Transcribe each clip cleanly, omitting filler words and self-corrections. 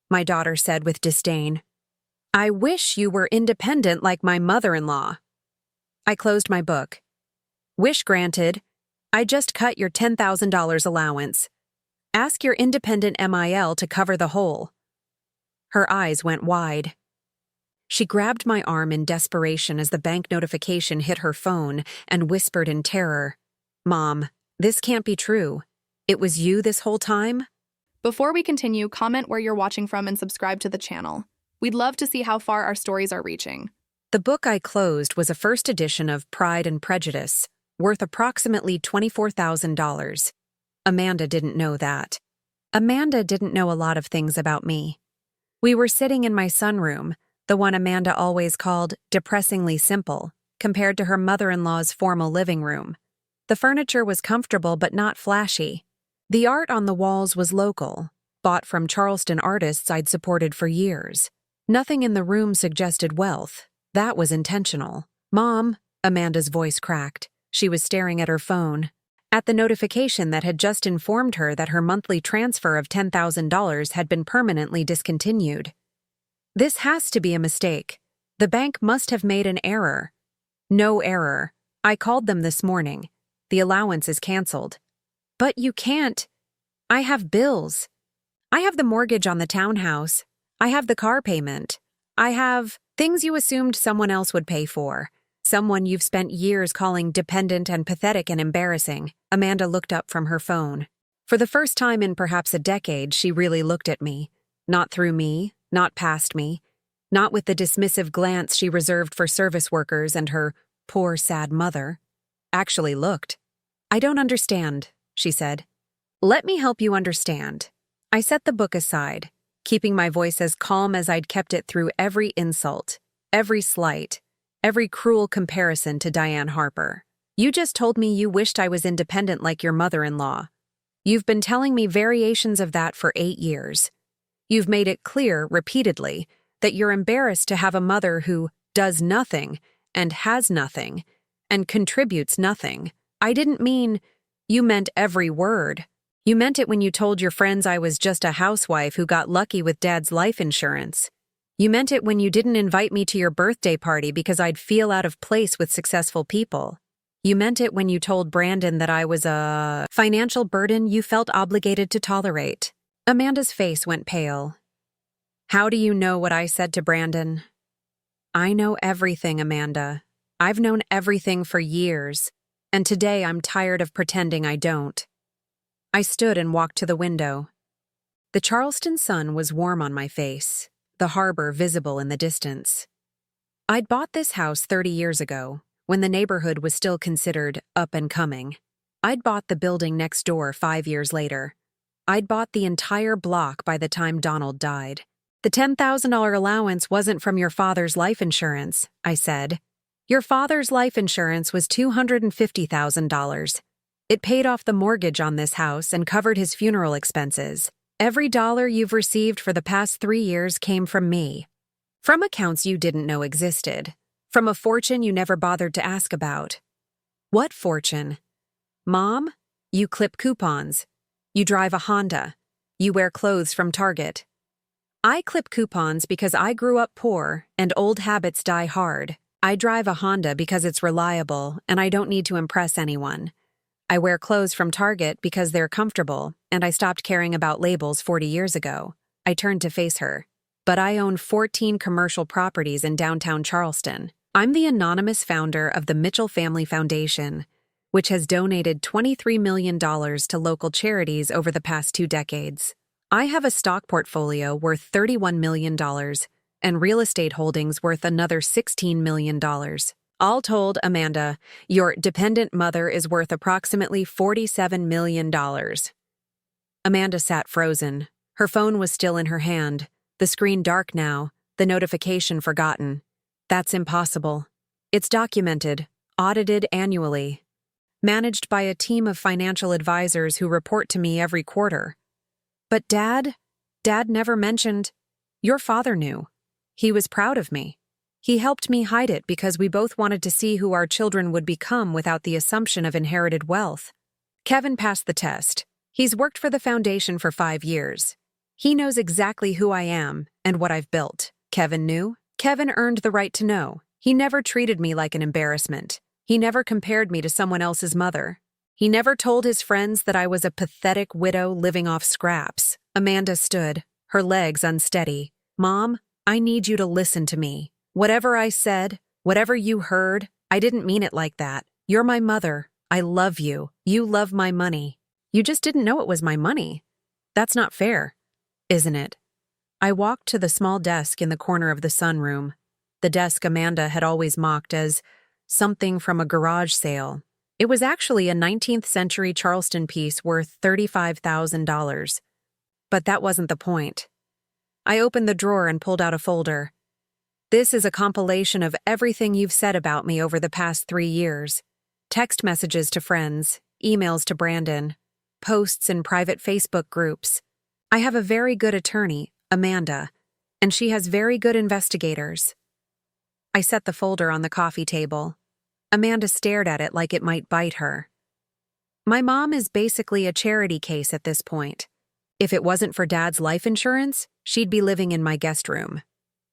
my daughter said with disdain. I wish you were independent like my mother-in-law. I closed my book. Wish granted. I just cut your $10,000 allowance. Ask your independent MIL to cover the hole. Her eyes went wide. She grabbed my arm in desperation as the bank notification hit her phone and whispered in terror, Mom, this can't be true. It was you this whole time? Before we continue, comment where you're watching from and subscribe to the channel. We'd love to see how far our stories are reaching. The book I closed was a first edition of Pride and Prejudice, worth approximately $24,000. Amanda didn't know that. Amanda didn't know a lot of things about me. We were sitting in my sunroom, the one Amanda always called depressingly simple, compared to her mother-in-law's formal living room. The furniture was comfortable but not flashy. The art on the walls was local, bought from Charleston artists I'd supported for years. Nothing in the room suggested wealth. That was intentional. Mom, Amanda's voice cracked. She was staring at her phone, at the notification that had just informed her that her monthly transfer of $10,000 had been permanently discontinued. This has to be a mistake. The bank must have made an error. No error. I called them this morning. The allowance is canceled. But you can't. I have bills. I have the mortgage on the townhouse. I have the car payment. I have things you assumed someone else would pay for. Someone you've spent years calling dependent and pathetic and embarrassing. Amanda looked up from her phone. For the first time in perhaps a decade, she really looked at me. Not through me, not past me. Not with the dismissive glance she reserved for service workers and her poor, sad mother. Actually looked. I don't understand, she said. Let me help you understand. I set the book aside, keeping my voice as calm as I'd kept it through every insult, every slight, every cruel comparison to Diane Harper. You just told me you wished I was independent like your mother-in-law. You've been telling me variations of that for 8 years. You've made it clear, repeatedly, that you're embarrassed to have a mother who does nothing and has nothing and contributes nothing. I didn't mean you meant every word. You meant it when you told your friends I was just a housewife who got lucky with Dad's life insurance. You meant it when you didn't invite me to your birthday party because I'd feel out of place with successful people. You meant it when you told Brandon that I was a financial burden you felt obligated to tolerate. Amanda's face went pale. How do you know what I said to Brandon? I know everything, Amanda. I've known everything for years, and today I'm tired of pretending I don't. I stood and walked to the window. The Charleston sun was warm on my face, the harbor visible in the distance. I'd bought this house 30 years ago, when the neighborhood was still considered up and coming. I'd bought the building next door 5 years later. I'd bought the entire block by the time Donald died. The $10,000 allowance wasn't from your father's life insurance, I said. Your father's life insurance was $250,000. It paid off the mortgage on this house and covered his funeral expenses. Every dollar you've received for the past 3 years came from me. From accounts you didn't know existed. From a fortune you never bothered to ask about. What fortune? Mom, you clip coupons. You drive a Honda. You wear clothes from Target. I clip coupons because I grew up poor and old habits die hard. I drive a Honda because it's reliable and I don't need to impress anyone. I wear clothes from Target because they're comfortable and I stopped caring about labels 40 years ago. I turned to face her. But I own 14 commercial properties in downtown Charleston. I'm the anonymous founder of the Mitchell Family Foundation, which has donated $23 million to local charities over the past 2 decades. I have a stock portfolio worth $31 million and real estate holdings worth another $16 million. All told, Amanda, your dependent mother is worth approximately $47 million. Amanda sat frozen. Her phone was still in her hand, the screen dark now, the notification forgotten. That's impossible. It's documented, audited annually, managed by a team of financial advisors who report to me every quarter. But Dad never mentioned. Your father knew. He was proud of me. He helped me hide it because we both wanted to see who our children would become without the assumption of inherited wealth. Kevin passed the test. He's worked for the foundation for 5 years. He knows exactly who I am and what I've built. Kevin knew. Kevin earned the right to know. He never treated me like an embarrassment. He never compared me to someone else's mother. He never told his friends that I was a pathetic widow living off scraps. Amanda stood, her legs unsteady. Mom, I need you to listen to me. Whatever I said, whatever you heard, I didn't mean it like that. You're my mother. I love you. You love my money. You just didn't know it was my money. That's not fair, isn't it? I walked to the small desk in the corner of the sunroom, the desk Amanda had always mocked as something from a garage sale. It was actually a 19th century Charleston piece worth $35,000. But that wasn't the point. I opened the drawer and pulled out a folder. This is a compilation of everything you've said about me over the past 3 years. Text messages to friends, emails to Brandon, posts in private Facebook groups. I have a very good attorney, Amanda, and she has very good investigators. I set the folder on the coffee table. Amanda stared at it like it might bite her. My mom is basically a charity case at this point. If it wasn't for Dad's life insurance, she'd be living in my guest room.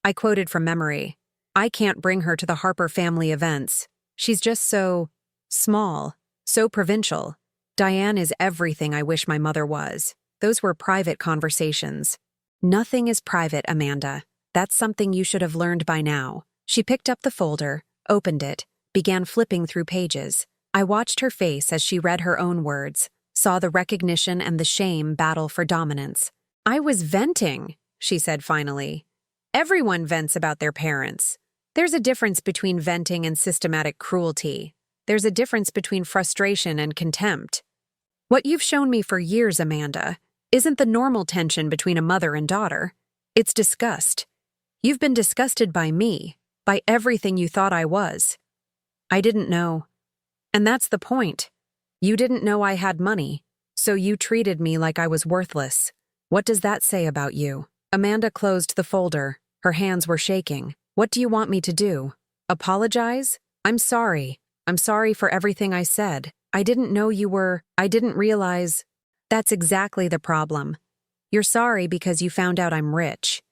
I quoted from memory. I can't bring her to the Harper family events. She's just so small, so provincial. Diane is everything I wish my mother was. Those were private conversations. Nothing is private, Amanda. That's something you should have learned by now. She picked up the folder, opened it, began flipping through pages. I watched her face as she read her own words, saw the recognition and the shame battle for dominance. I was venting, she said finally. Everyone vents about their parents. There's a difference between venting and systematic cruelty. There's a difference between frustration and contempt. What you've shown me for years, Amanda, isn't the normal tension between a mother and daughter. It's disgust. You've been disgusted by me, by everything you thought I was. I didn't know. And that's the point. You didn't know I had money, so you treated me like I was worthless. What does that say about you? Amanda closed the folder. Her hands were shaking. What do you want me to do? Apologize? I'm sorry. I'm sorry for everything I said. I didn't know you were. I didn't realize. That's exactly the problem. You're sorry because you found out I'm rich.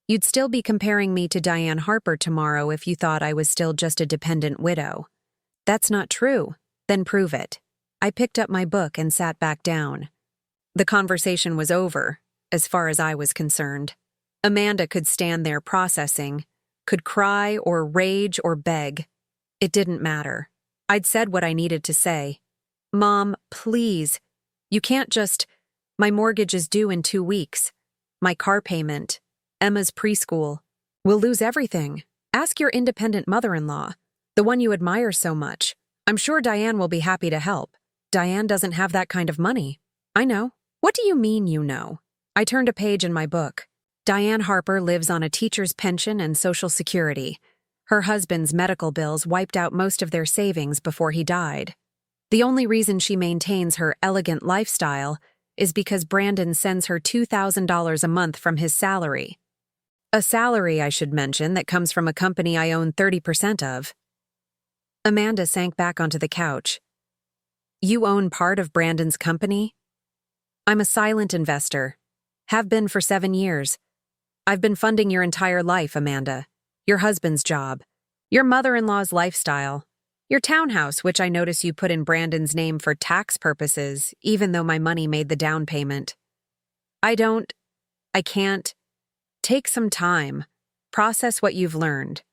You'd still be comparing me to Diane Harper tomorrow if you thought I was still just a dependent widow. That's not true. Then prove it. I picked up my book and sat back down. The conversation was over, as far as I was concerned. Amanda could stand there processing, could cry or rage or beg. It didn't matter. I'd said what I needed to say. Mom, please. You can't just. My mortgage is due in 2 weeks. My car payment. Emma's preschool. We'll lose everything. Ask your independent mother-in-law, the one you admire so much. I'm sure Diane will be happy to help. Diane doesn't have that kind of money. I know. What do you mean you know? I turned a page in my book. Diane Harper lives on a teacher's pension and Social Security. Her husband's medical bills wiped out most of their savings before he died. The only reason she maintains her elegant lifestyle is because Brandon sends her $2,000 a month from his salary. A salary, I should mention, that comes from a company I own 30% of. Amanda sank back onto the couch. You own part of Brandon's company? I'm a silent investor. Have been for 7 years. I've been funding your entire life, Amanda. Your husband's job. Your mother-in-law's lifestyle. Your townhouse, which I notice you put in Brandon's name for tax purposes, even though my money made the down payment. I can't. Take some time. Process what you've learned.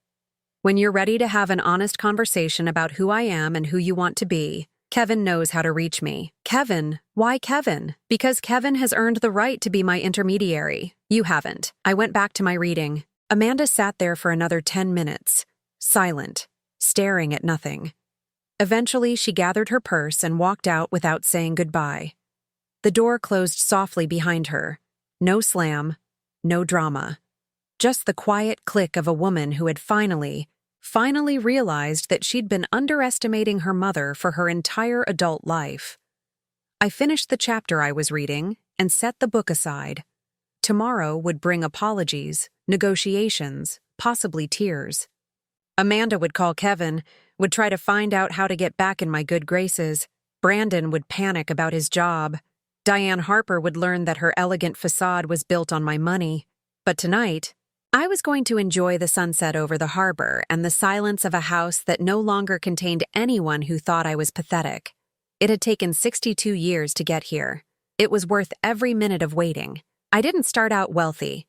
When you're ready to have an honest conversation about who I am and who you want to be, Kevin knows how to reach me. Kevin? Why Kevin? Because Kevin has earned the right to be my intermediary. You haven't. I went back to my reading. Amanda sat there for another 10 minutes, silent, staring at nothing. Eventually, she gathered her purse and walked out without saying goodbye. The door closed softly behind her. No slam, no drama. Just the quiet click of a woman who had finally realized that she'd been underestimating her mother for her entire adult life. I finished the chapter I was reading and set the book aside. Tomorrow would bring apologies, negotiations, possibly tears. Amanda would call Kevin, would try to find out how to get back in my good graces. Brandon would panic about his job. Diane Harper would learn that her elegant facade was built on my money. But tonight, I was going to enjoy the sunset over the harbor and the silence of a house that no longer contained anyone who thought I was pathetic. It had taken 62 years to get here. It was worth every minute of waiting. I didn't start out wealthy.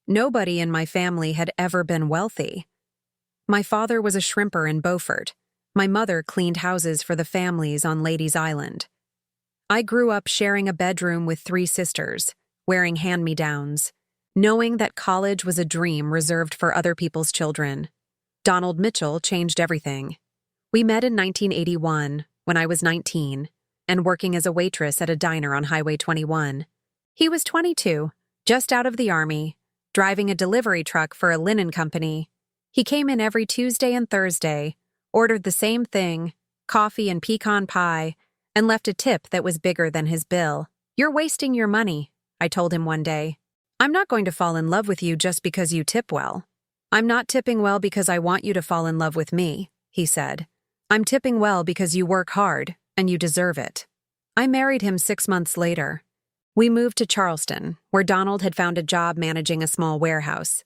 Nobody in my family had ever been wealthy. My father was a shrimper in Beaufort. My mother cleaned houses for the families on Ladies Island. I grew up sharing a bedroom with 3 sisters, wearing hand-me-downs, knowing that college was a dream reserved for other people's children. Donald Mitchell changed everything. We met in 1981, when I was 19, and working as a waitress at a diner on Highway 21. He was 22, just out of the Army, driving a delivery truck for a linen company. He came in every Tuesday and Thursday, ordered the same thing, coffee and pecan pie, and left a tip that was bigger than his bill. "You're wasting your money," I told him one day. "I'm not going to fall in love with you just because you tip well. I'm not tipping well because I want you to fall in love with me," he said. "I'm tipping well because you work hard, and you deserve it." I married him 6 months later. We moved to Charleston, where Donald had found a job managing a small warehouse.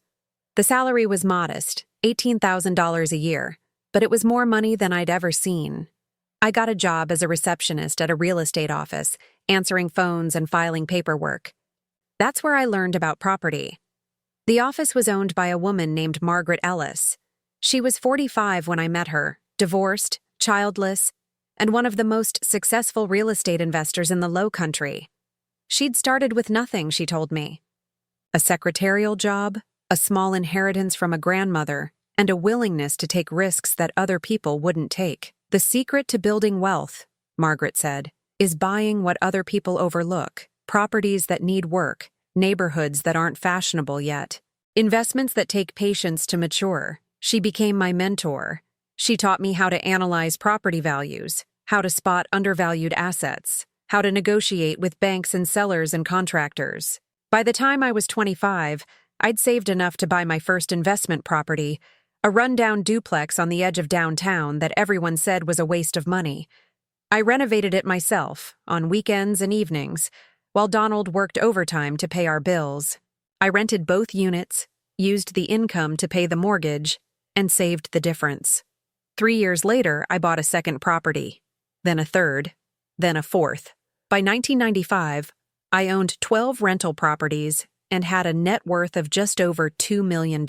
The salary was modest, $18,000 a year, but it was more money than I'd ever seen. I got a job as a receptionist at a real estate office, answering phones and filing paperwork. That's where I learned about property. The office was owned by a woman named Margaret Ellis. She was 45 when I met her, divorced, childless, and one of the most successful real estate investors in the Low Country. She'd started with nothing, she told me. A secretarial job, a small inheritance from a grandmother, and a willingness to take risks that other people wouldn't take. "The secret to building wealth," Margaret said, "is buying what other people overlook, properties that need work, neighborhoods that aren't fashionable yet, investments that take patience to mature." She became my mentor. She taught me how to analyze property values, how to spot undervalued assets, how to negotiate with banks and sellers and contractors. By the time I was 25, I'd saved enough to buy my first investment property, a rundown duplex on the edge of downtown that everyone said was a waste of money. I renovated it myself, on weekends and evenings, while Donald worked overtime to pay our bills. I rented both units, used the income to pay the mortgage, and saved the difference. 3 years later, I bought a second property, then a third, then a fourth. By 1995, I owned 12 rental properties and had a net worth of just over $2 million.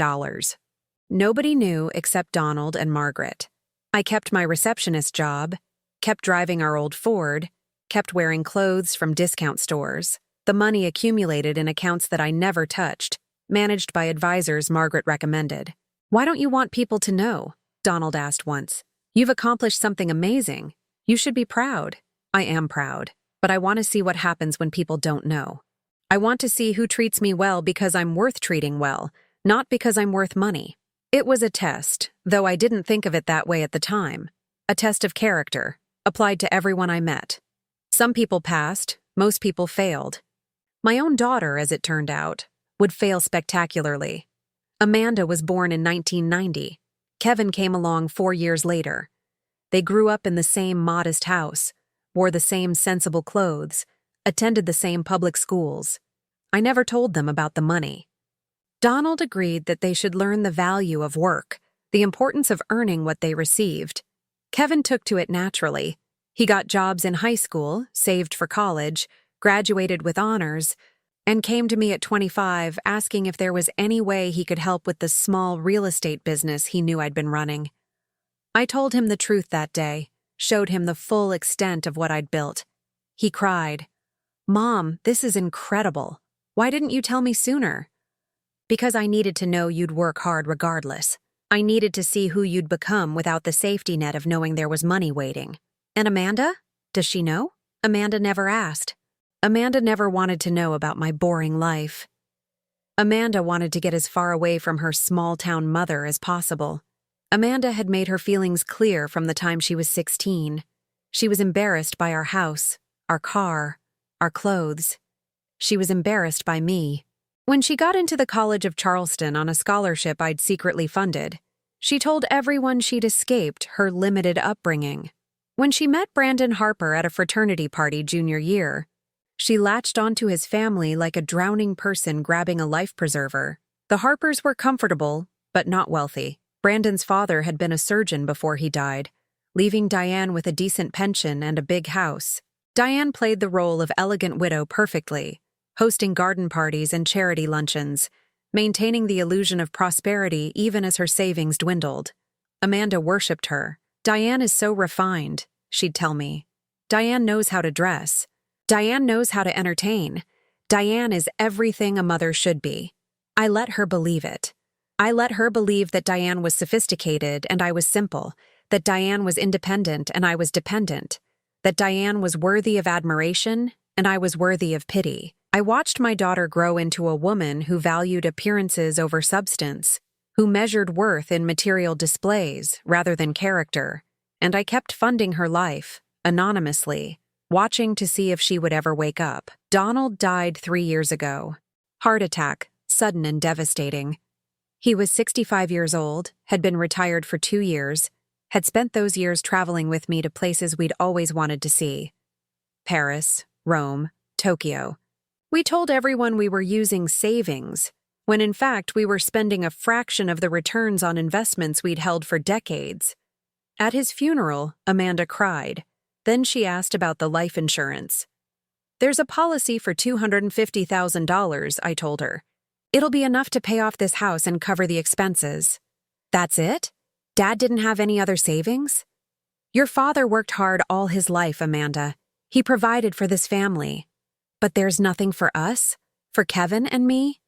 Nobody knew except Donald and Margaret. I kept my receptionist job, kept driving our old Ford, kept wearing clothes from discount stores. The money accumulated in accounts that I never touched, managed by advisors Margaret recommended. "Why don't you want people to know?" Donald asked once. "You've accomplished something amazing. You should be proud." I am proud, but I want to see what happens when people don't know. I want to see who treats me well because I'm worth treating well, not because I'm worth money. It was a test, though I didn't think of it that way at the time. A test of character, applied to everyone I met. Some people passed, most people failed. My own daughter, as it turned out, would fail spectacularly. Amanda was born in 1990. Kevin came along 4 years later. They grew up in the same modest house, wore the same sensible clothes, attended the same public schools. I never told them about the money. Donald agreed that they should learn the value of work, the importance of earning what they received. Kevin took to it naturally. He got jobs in high school, saved for college, graduated with honors, and came to me at 25 asking if there was any way he could help with the small real estate business he knew I'd been running. I told him the truth that day, showed him the full extent of what I'd built. He cried, "Mom, this is incredible. Why didn't you tell me sooner?" "Because I needed to know you'd work hard regardless. I needed to see who you'd become without the safety net of knowing there was money waiting." "And Amanda? Does she know?" Amanda never asked. Amanda never wanted to know about my boring life. Amanda wanted to get as far away from her small-town mother as possible. Amanda had made her feelings clear from the time she was 16. She was embarrassed by our house, our car, our clothes. She was embarrassed by me. When she got into the College of Charleston on a scholarship I'd secretly funded, she told everyone she'd escaped her limited upbringing. When she met Brandon Harper at a fraternity party junior year, She latched onto his family like a drowning person grabbing a life preserver. The Harpers were comfortable, but not wealthy. Brandon's father had been a surgeon before he died, leaving Diane with a decent pension and a big house. Diane played the role of elegant widow perfectly, hosting garden parties and charity luncheons, maintaining the illusion of prosperity even as her savings dwindled. Amanda worshipped her. "Diane is so refined," she'd tell me. "Diane knows how to dress. Diane knows how to entertain. Diane is everything a mother should be." I let her believe it. I let her believe that Diane was sophisticated and I was simple, that Diane was independent and I was dependent, that Diane was worthy of admiration and I was worthy of pity. I watched my daughter grow into a woman who valued appearances over substance, who measured worth in material displays rather than character, and I kept funding her life, anonymously, watching to see if she would ever wake up. Donald died 3 years ago. Heart attack, sudden and devastating. He was 65 years old, had been retired for 2 years, had spent those years traveling with me to places we'd always wanted to see. Paris, Rome, Tokyo. We told everyone we were using savings, when in fact we were spending a fraction of the returns on investments we'd held for decades. At his funeral, Amanda cried. Then she asked about the life insurance. "There's a policy for $250,000, I told her. "It'll be enough to pay off this house and cover the expenses." "That's it? Dad didn't have any other savings?" "Your father worked hard all his life, Amanda. He provided for this family. But there's nothing for us? For Kevin and me?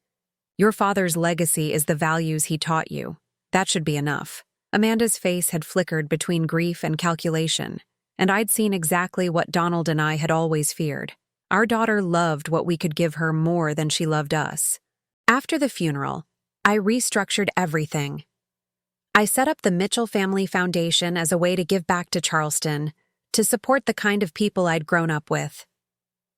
Your father's legacy is the values he taught you. That should be enough." Amanda's face had flickered between grief and calculation, and I'd seen exactly what Donald and I had always feared. Our daughter loved what we could give her more than she loved us. After the funeral, I restructured everything. I set up the Mitchell Family Foundation as a way to give back to Charleston, to support the kind of people I'd grown up with.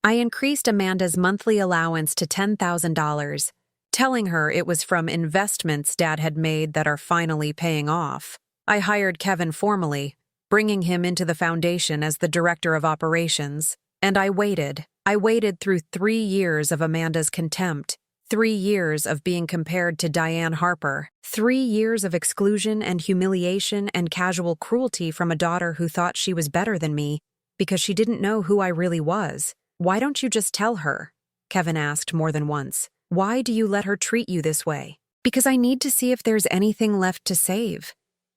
I increased Amanda's monthly allowance to $10,000, telling her it was from investments Dad had made that are finally paying off. I hired Kevin formally, bringing him into the foundation as the director of operations, and I waited. I waited through 3 years of Amanda's contempt, 3 years of being compared to Diane Harper, 3 years of exclusion and humiliation and casual cruelty from a daughter who thought she was better than me because she didn't know who I really was. "Why don't you just tell her?" Kevin asked more than once. "Why do you let her treat you this way?" "Because I need to see if there's anything left to save.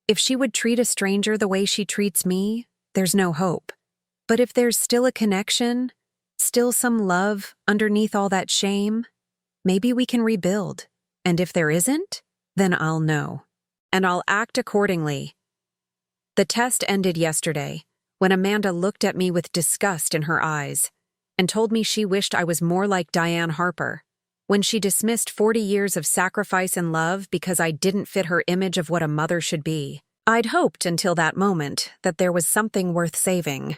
If she would treat a stranger the way she treats me, there's no hope. But if there's still a connection, still some love underneath all that shame, maybe we can rebuild. And if there isn't, then I'll know. And I'll act accordingly." The test ended yesterday, when Amanda looked at me with disgust in her eyes and told me she wished I was more like Diane Harper, when she dismissed 40 years of sacrifice and love because I didn't fit her image of what a mother should be. I'd hoped until that moment that there was something worth saving.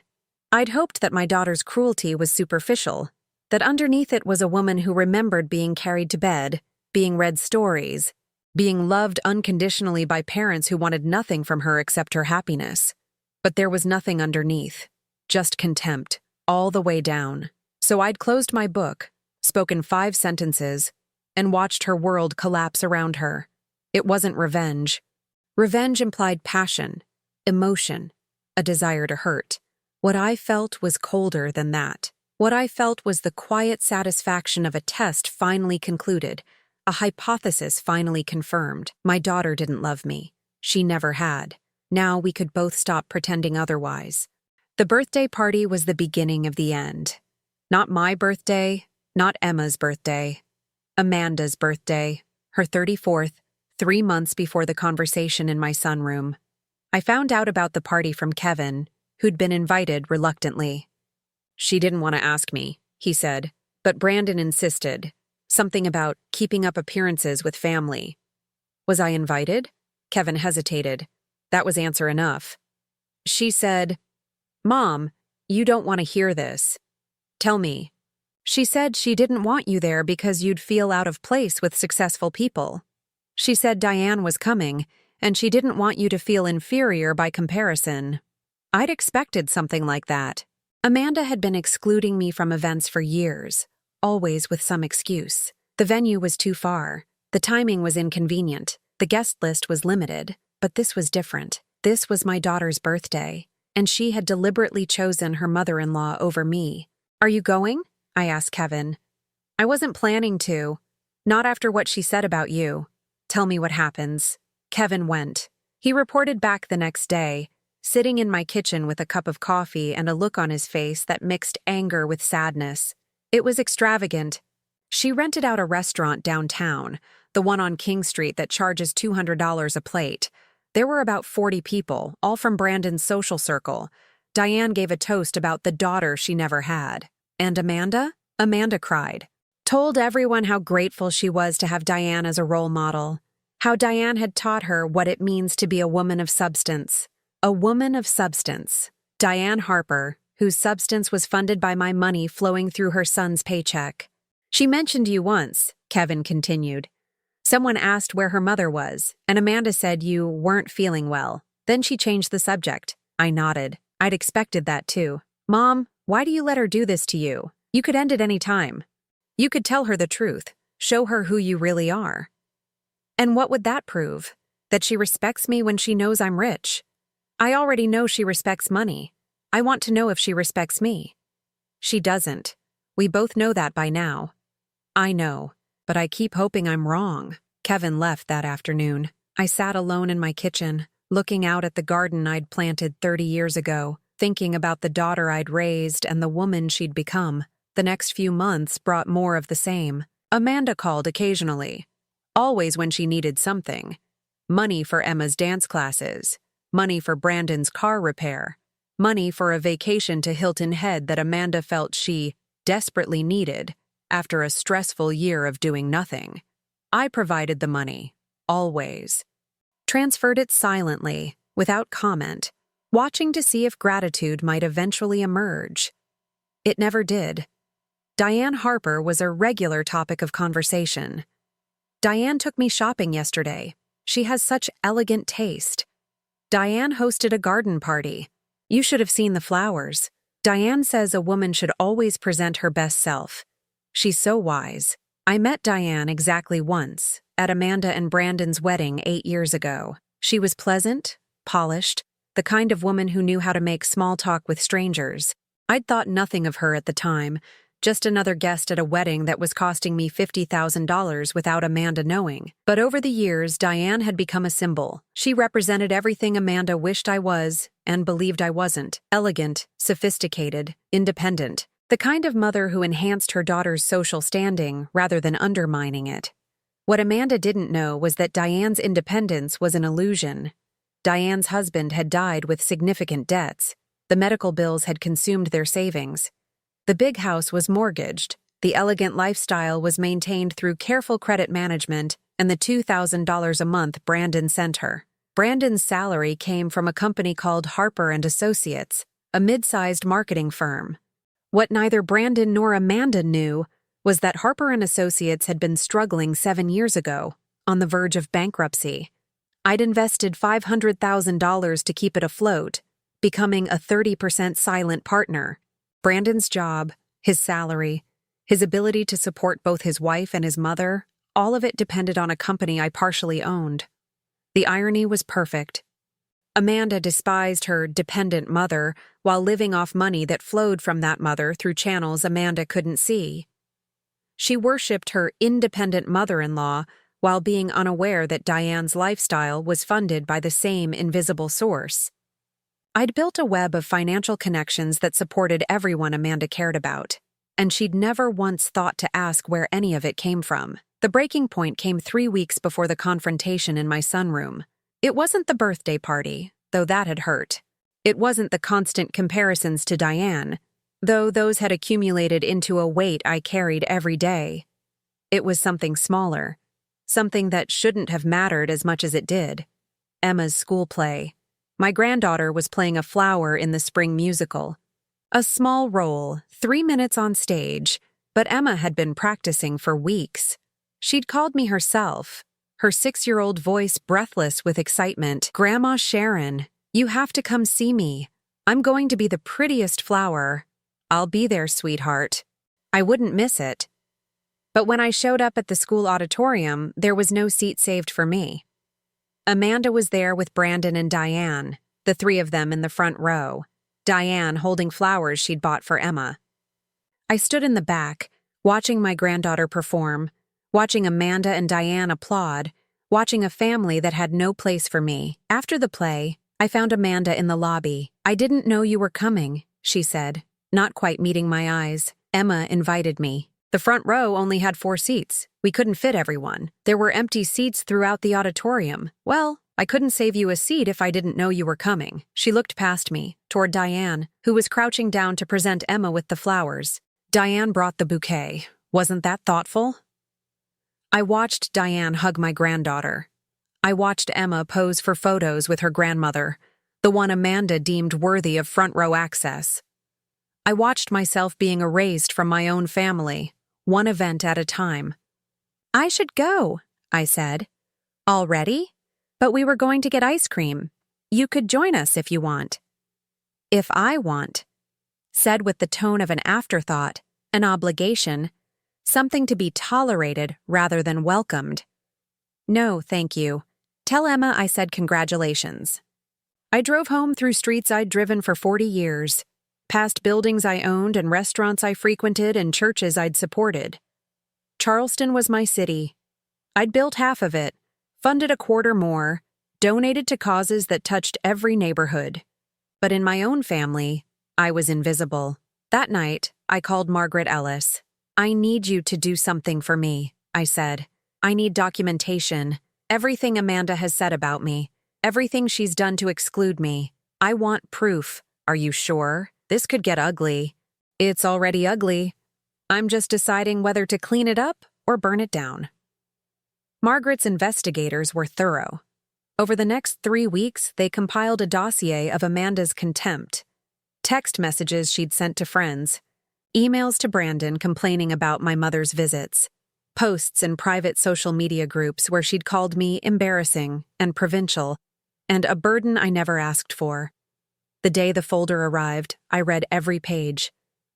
I'd hoped that my daughter's cruelty was superficial, that underneath it was a woman who remembered being carried to bed, being read stories, being loved unconditionally by parents who wanted nothing from her except her happiness. But there was nothing underneath, just contempt, all the way down. So I'd closed my book, spoken 5 sentences, and watched her world collapse around her. It wasn't revenge. Revenge implied passion, emotion, a desire to hurt. What I felt was colder than that. What I felt was the quiet satisfaction of a test finally concluded, a hypothesis finally confirmed. My daughter didn't love me. She never had. Now we could both stop pretending otherwise. The birthday party was the beginning of the end. Not my birthday, not Emma's birthday. Amanda's birthday, her 34th, 3 months before the conversation in my sunroom. I found out about the party from Kevin, who'd been invited reluctantly. "She didn't want to ask me," he said, but Brandon insisted. Something about keeping up appearances with family. Was I invited? Kevin hesitated. That was answer enough. She said, "Mom, you don't want to hear this. Tell me." She said she didn't want you there because you'd feel out of place with successful people. She said Diane was coming, and she didn't want you to feel inferior by comparison. I'd expected something like that. Amanda had been excluding me from events for years, always with some excuse. The venue was too far. The timing was inconvenient. The guest list was limited. But this was different. This was my daughter's birthday, and she had deliberately chosen her mother-in-law over me. "Are you going?" I asked Kevin. "I wasn't planning to. Not after what she said about you." "Tell me what happens." Kevin went. He reported back the next day, sitting in my kitchen with a cup of coffee and a look on his face that mixed anger with sadness. It was extravagant. She rented out a restaurant downtown, the one on King Street that charges $200 a plate. There were about 40 people, all from Brandon's social circle. Diane gave a toast about the daughter she never had. And Amanda? Amanda cried. Told everyone how grateful she was to have Diane as a role model. How Diane had taught her what it means to be a woman of substance. A woman of substance. Diane Harper, whose substance was funded by my money flowing through her son's paycheck. "She mentioned you once," Kevin continued. "Someone asked where her mother was, and Amanda said you weren't feeling well. Then she changed the subject." I nodded. I'd expected that too. "Mom, why do you let her do this to you? You could end it any time. You could tell her the truth, show her who you really are." "And what would that prove? That she respects me when she knows I'm rich? I already know she respects money. I want to know if she respects me." "She doesn't. We both know that by now." "I know, but I keep hoping I'm wrong." Kevin left that afternoon. I sat alone in my kitchen, looking out at the garden I'd planted 30 years ago, thinking about the daughter I'd raised and the woman she'd become. The next few months brought more of the same. Amanda called occasionally, always when she needed something. Money for Emma's dance classes, money for Brandon's car repair, money for a vacation to Hilton Head that Amanda felt she desperately needed after a stressful year of doing nothing. I provided the money, always. Transferred it silently, without comment, watching to see if gratitude might eventually emerge. It never did. Diane Harper was a regular topic of conversation. "Diane took me shopping yesterday. She has such elegant taste. Diane hosted a garden party. You should have seen the flowers. Diane says a woman should always present her best self. She's so wise." I met Diane exactly once, at Amanda and Brandon's wedding 8 years ago. She was pleasant, polished, the kind of woman who knew how to make small talk with strangers. I'd thought nothing of her at the time, just another guest at a wedding that was costing me $50,000 without Amanda knowing. But over the years, Diane had become a symbol. She represented everything Amanda wished I was and believed I wasn't. Elegant, sophisticated, independent. The kind of mother who enhanced her daughter's social standing rather than undermining it. What Amanda didn't know was that Diane's independence was an illusion. Diane's husband had died with significant debts. The medical bills had consumed their savings. The big house was mortgaged, the elegant lifestyle was maintained through careful credit management, and the $2,000 a month Brandon sent her. Brandon's salary came from a company called Harper and Associates, a mid-sized marketing firm. What neither Brandon nor Amanda knew was that Harper and Associates had been struggling 7 years ago, on the verge of bankruptcy. I'd invested $500,000 to keep it afloat, becoming a 30% silent partner. Brandon's job, his salary, his ability to support both his wife and his mother, all of it depended on a company I partially owned. The irony was perfect. Amanda despised her dependent mother while living off money that flowed from that mother through channels Amanda couldn't see. She worshipped her independent mother-in-law while being unaware that Diane's lifestyle was funded by the same invisible source. I'd built a web of financial connections that supported everyone Amanda cared about, and she'd never once thought to ask where any of it came from. The breaking point came 3 weeks before the confrontation in my sunroom. It wasn't the birthday party, though that had hurt. It wasn't the constant comparisons to Diane, though those had accumulated into a weight I carried every day. It was something smaller, something that shouldn't have mattered as much as it did. Emma's school play. My granddaughter was playing a flower in the spring musical. A small role, 3 minutes on stage, but Emma had been practicing for weeks. She'd called me herself, her 6-year-old voice breathless with excitement. "Grandma Sharon, you have to come see me. I'm going to be the prettiest flower." I'll be there, sweetheart. I wouldn't miss it. But when I showed up at the school auditorium, there was no seat saved for me. Amanda was there with Brandon and Diane, the three of them in the front row, Diane holding flowers she'd bought for Emma. I stood in the back, watching my granddaughter perform, watching Amanda and Diane applaud, watching a family that had no place for me. After the play, I found Amanda in the lobby. "I didn't know you were coming," she said, not quite meeting my eyes. "Emma invited me. The front row only had 4 seats. We couldn't fit everyone. There were empty seats throughout the auditorium. Well, I couldn't save you a seat if I didn't know you were coming." She looked past me, toward Diane, who was crouching down to present Emma with the flowers. Diane brought the bouquet. Wasn't that thoughtful? I watched Diane hug my granddaughter. I watched Emma pose for photos with her grandmother, the one Amanda deemed worthy of front row access. I watched myself being erased from my own family, one event at a time. "I should go," I said. "Already? But we were going to get ice cream. You could join us if you want." "If I want," said with the tone of an afterthought, an obligation, something to be tolerated rather than welcomed. "No, thank you. Tell Emma I said congratulations." I drove home through streets I'd driven for 40 years, past buildings I owned and restaurants I frequented and churches I'd supported. Charleston was my city. I'd built half of it, funded a quarter more, donated to causes that touched every neighborhood. But in my own family, I was invisible. That night, I called Margaret Ellis. "I need you to do something for me," I said. "I need documentation. Everything Amanda has said about me. Everything she's done to exclude me. I want proof. Are you sure? This could get ugly." "It's already ugly. I'm just deciding whether to clean it up or burn it down." Margaret's investigators were thorough. Over the next 3 weeks, they compiled a dossier of Amanda's contempt. Text messages she'd sent to friends, emails to Brandon complaining about my mother's visits, posts in private social media groups where she'd called me embarrassing and provincial, and a burden I never asked for. The day the folder arrived, I read every page.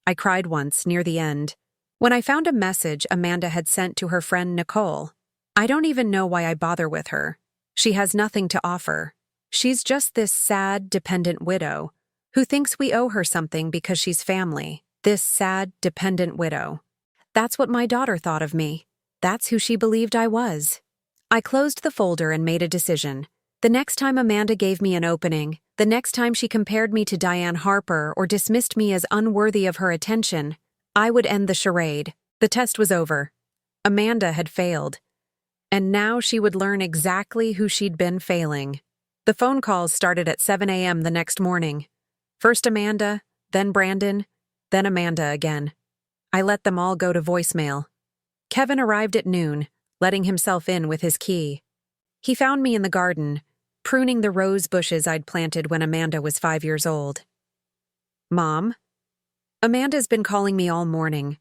I cried once near the end, when I found a message Amanda had sent to her friend Nicole. "I don't even know why I bother with her. She has nothing to offer. She's just this sad, dependent widow who thinks we owe her something because she's family. This sad, dependent widow. That's what my daughter thought of me. That's who she believed I was." I closed the folder and made a decision. The next time Amanda gave me an opening, the next time she compared me to Diane Harper or dismissed me as unworthy of her attention, I would end the charade. The test was over. Amanda had failed. And now she would learn exactly who she'd been failing. The phone calls started at 7 a.m. the next morning. First Amanda, then Brandon, then Amanda again. I let them all go to voicemail. Kevin arrived at noon, letting himself in with his key. He found me in the garden, pruning the rose bushes I'd planted when Amanda was 5 years old. "Mom, Amanda's been calling me all morning.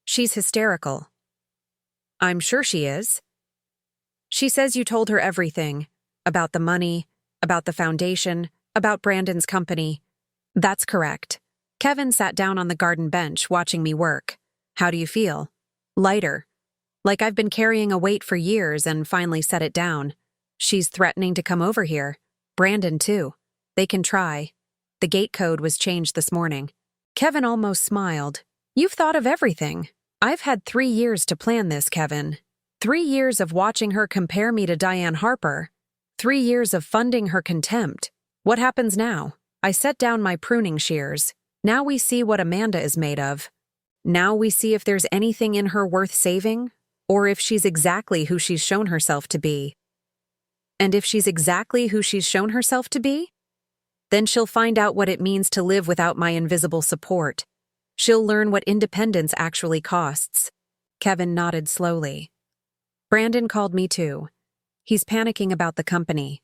She's hysterical." "I'm sure she is." "She says you told her everything, about the money, about the foundation, about Brandon's company." "That's correct." Kevin sat down on the garden bench watching me work. "How do you feel?" "Lighter. Like I've been carrying a weight for years and finally set it down." "She's threatening to come over here. Brandon, too. They can try. The gate code was changed this morning." Kevin almost smiled. "You've thought of everything. I've had 3 years to plan this, Kevin. 3 years of watching her compare me to Diane Harper. 3 years of funding her contempt. What happens now? I set down my pruning shears. Now we see what Amanda is made of. Now we see if there's anything in her worth saving, or if she's exactly who she's shown herself to be. And if she's exactly who she's shown herself to be, then she'll find out what it means to live without my invisible support. She'll learn what independence actually costs." Kevin nodded slowly. "Brandon called me too. He's panicking about the company.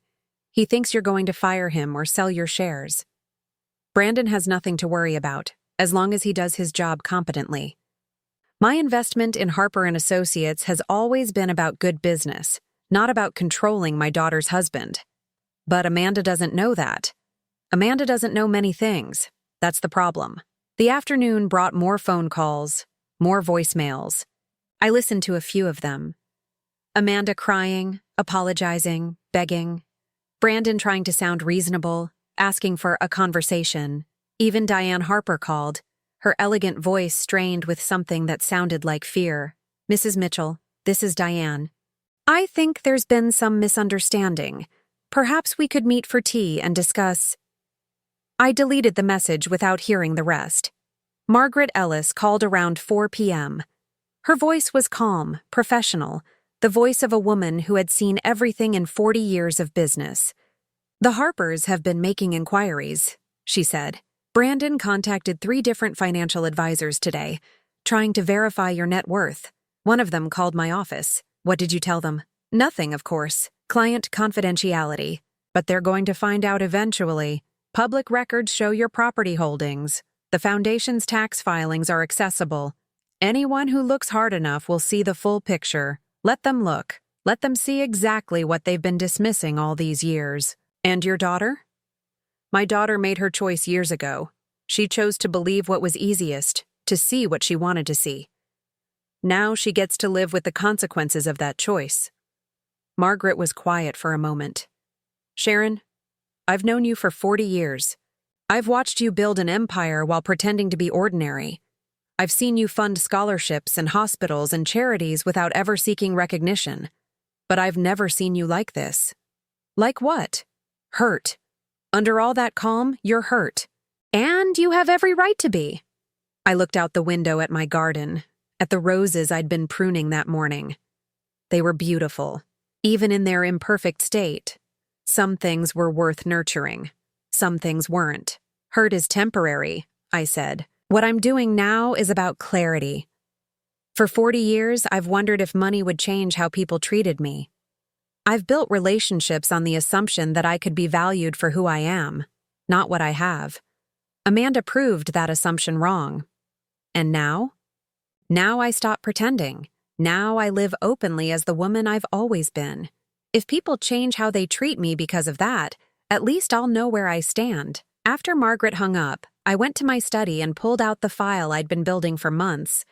He thinks you're going to fire him or sell your shares. Brandon has nothing to worry about, as long as he does his job competently. My investment in Harper & Associates has always been about good business, not about controlling my daughter's husband. But Amanda doesn't know that. Amanda doesn't know many things. That's the problem. The afternoon brought more phone calls, more voicemails. I listened to a few of them. Amanda crying, apologizing, begging. Brandon trying to sound reasonable, asking for a conversation. Even Diane Harper called, her elegant voice strained with something that sounded like fear. "Mrs. Mitchell, this is Diane. I think there's been some misunderstanding. Perhaps we could meet for tea and discuss." I deleted the message without hearing the rest. Margaret Ellis called around 4 p.m. Her voice was calm, professional, the voice of a woman who had seen everything in 40 years of business. "The Harpers have been making inquiries," she said. "Brandon contacted 3 different financial advisors today, trying to verify your net worth. One of them called my office. What did you tell them?" "Nothing, of course. Client confidentiality. But they're going to find out eventually. Public records show your property holdings. The foundation's tax filings are accessible. Anyone who looks hard enough will see the full picture. Let them look. Let them see exactly what they've been dismissing all these years." "And your daughter?" "My daughter made her choice years ago. She chose to believe what was easiest, to see what she wanted to see. Now she gets to live with the consequences of that choice." Margaret was quiet for a moment. "Sharon, I've known you for 40 years. I've watched you build an empire while pretending to be ordinary. I've seen you fund scholarships and hospitals and charities without ever seeking recognition. But I've never seen you like this." "Like what?" "Hurt. Under all that calm, you're hurt. And you have every right to be." I looked out the window at my garden, at the roses I'd been pruning that morning. They were beautiful, even in their imperfect state. Some things were worth nurturing. Some things weren't. "Hurt is temporary," I said. "What I'm doing now is about clarity. For 40 years, I've wondered if money would change how people treated me. I've built relationships on the assumption that I could be valued for who I am, not what I have. Amanda proved that assumption wrong. And now? Now I stop pretending. Now I live openly as the woman I've always been. If people change how they treat me because of that, at least I'll know where I stand." After Margaret hung up, I went to my study and pulled out the file I'd been building for months.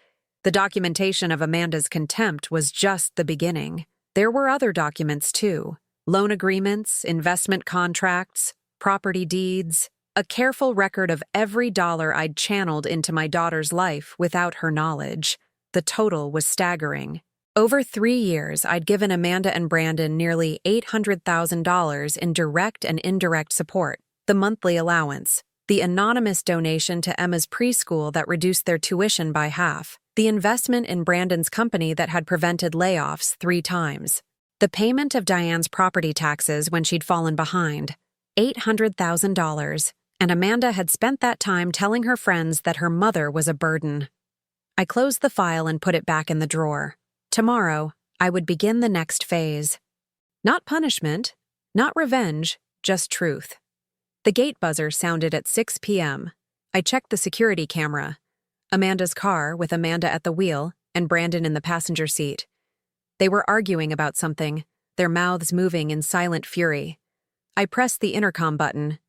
The documentation of Amanda's contempt was just the beginning. There were other documents too: loan agreements, investment contracts, property deeds, a careful record of every dollar I'd channeled into my daughter's life without her knowledge. The total was staggering. Over 3 years, I'd given Amanda and Brandon nearly $800,000 in direct and indirect support: the monthly allowance, the anonymous donation to Emma's preschool that reduced their tuition by half, the investment in Brandon's company that had prevented layoffs 3 times, the payment of Diane's property taxes when she'd fallen behind. $800,000, and Amanda had spent that time telling her friends that her mother was a burden. I closed the file and put it back in the drawer. Tomorrow, I would begin the next phase. Not punishment, not revenge, just truth. The gate buzzer sounded at 6 p.m. I checked the security camera. Amanda's car, with Amanda at the wheel and Brandon in the passenger seat. They were arguing about something, their mouths moving in silent fury. I pressed the intercom button.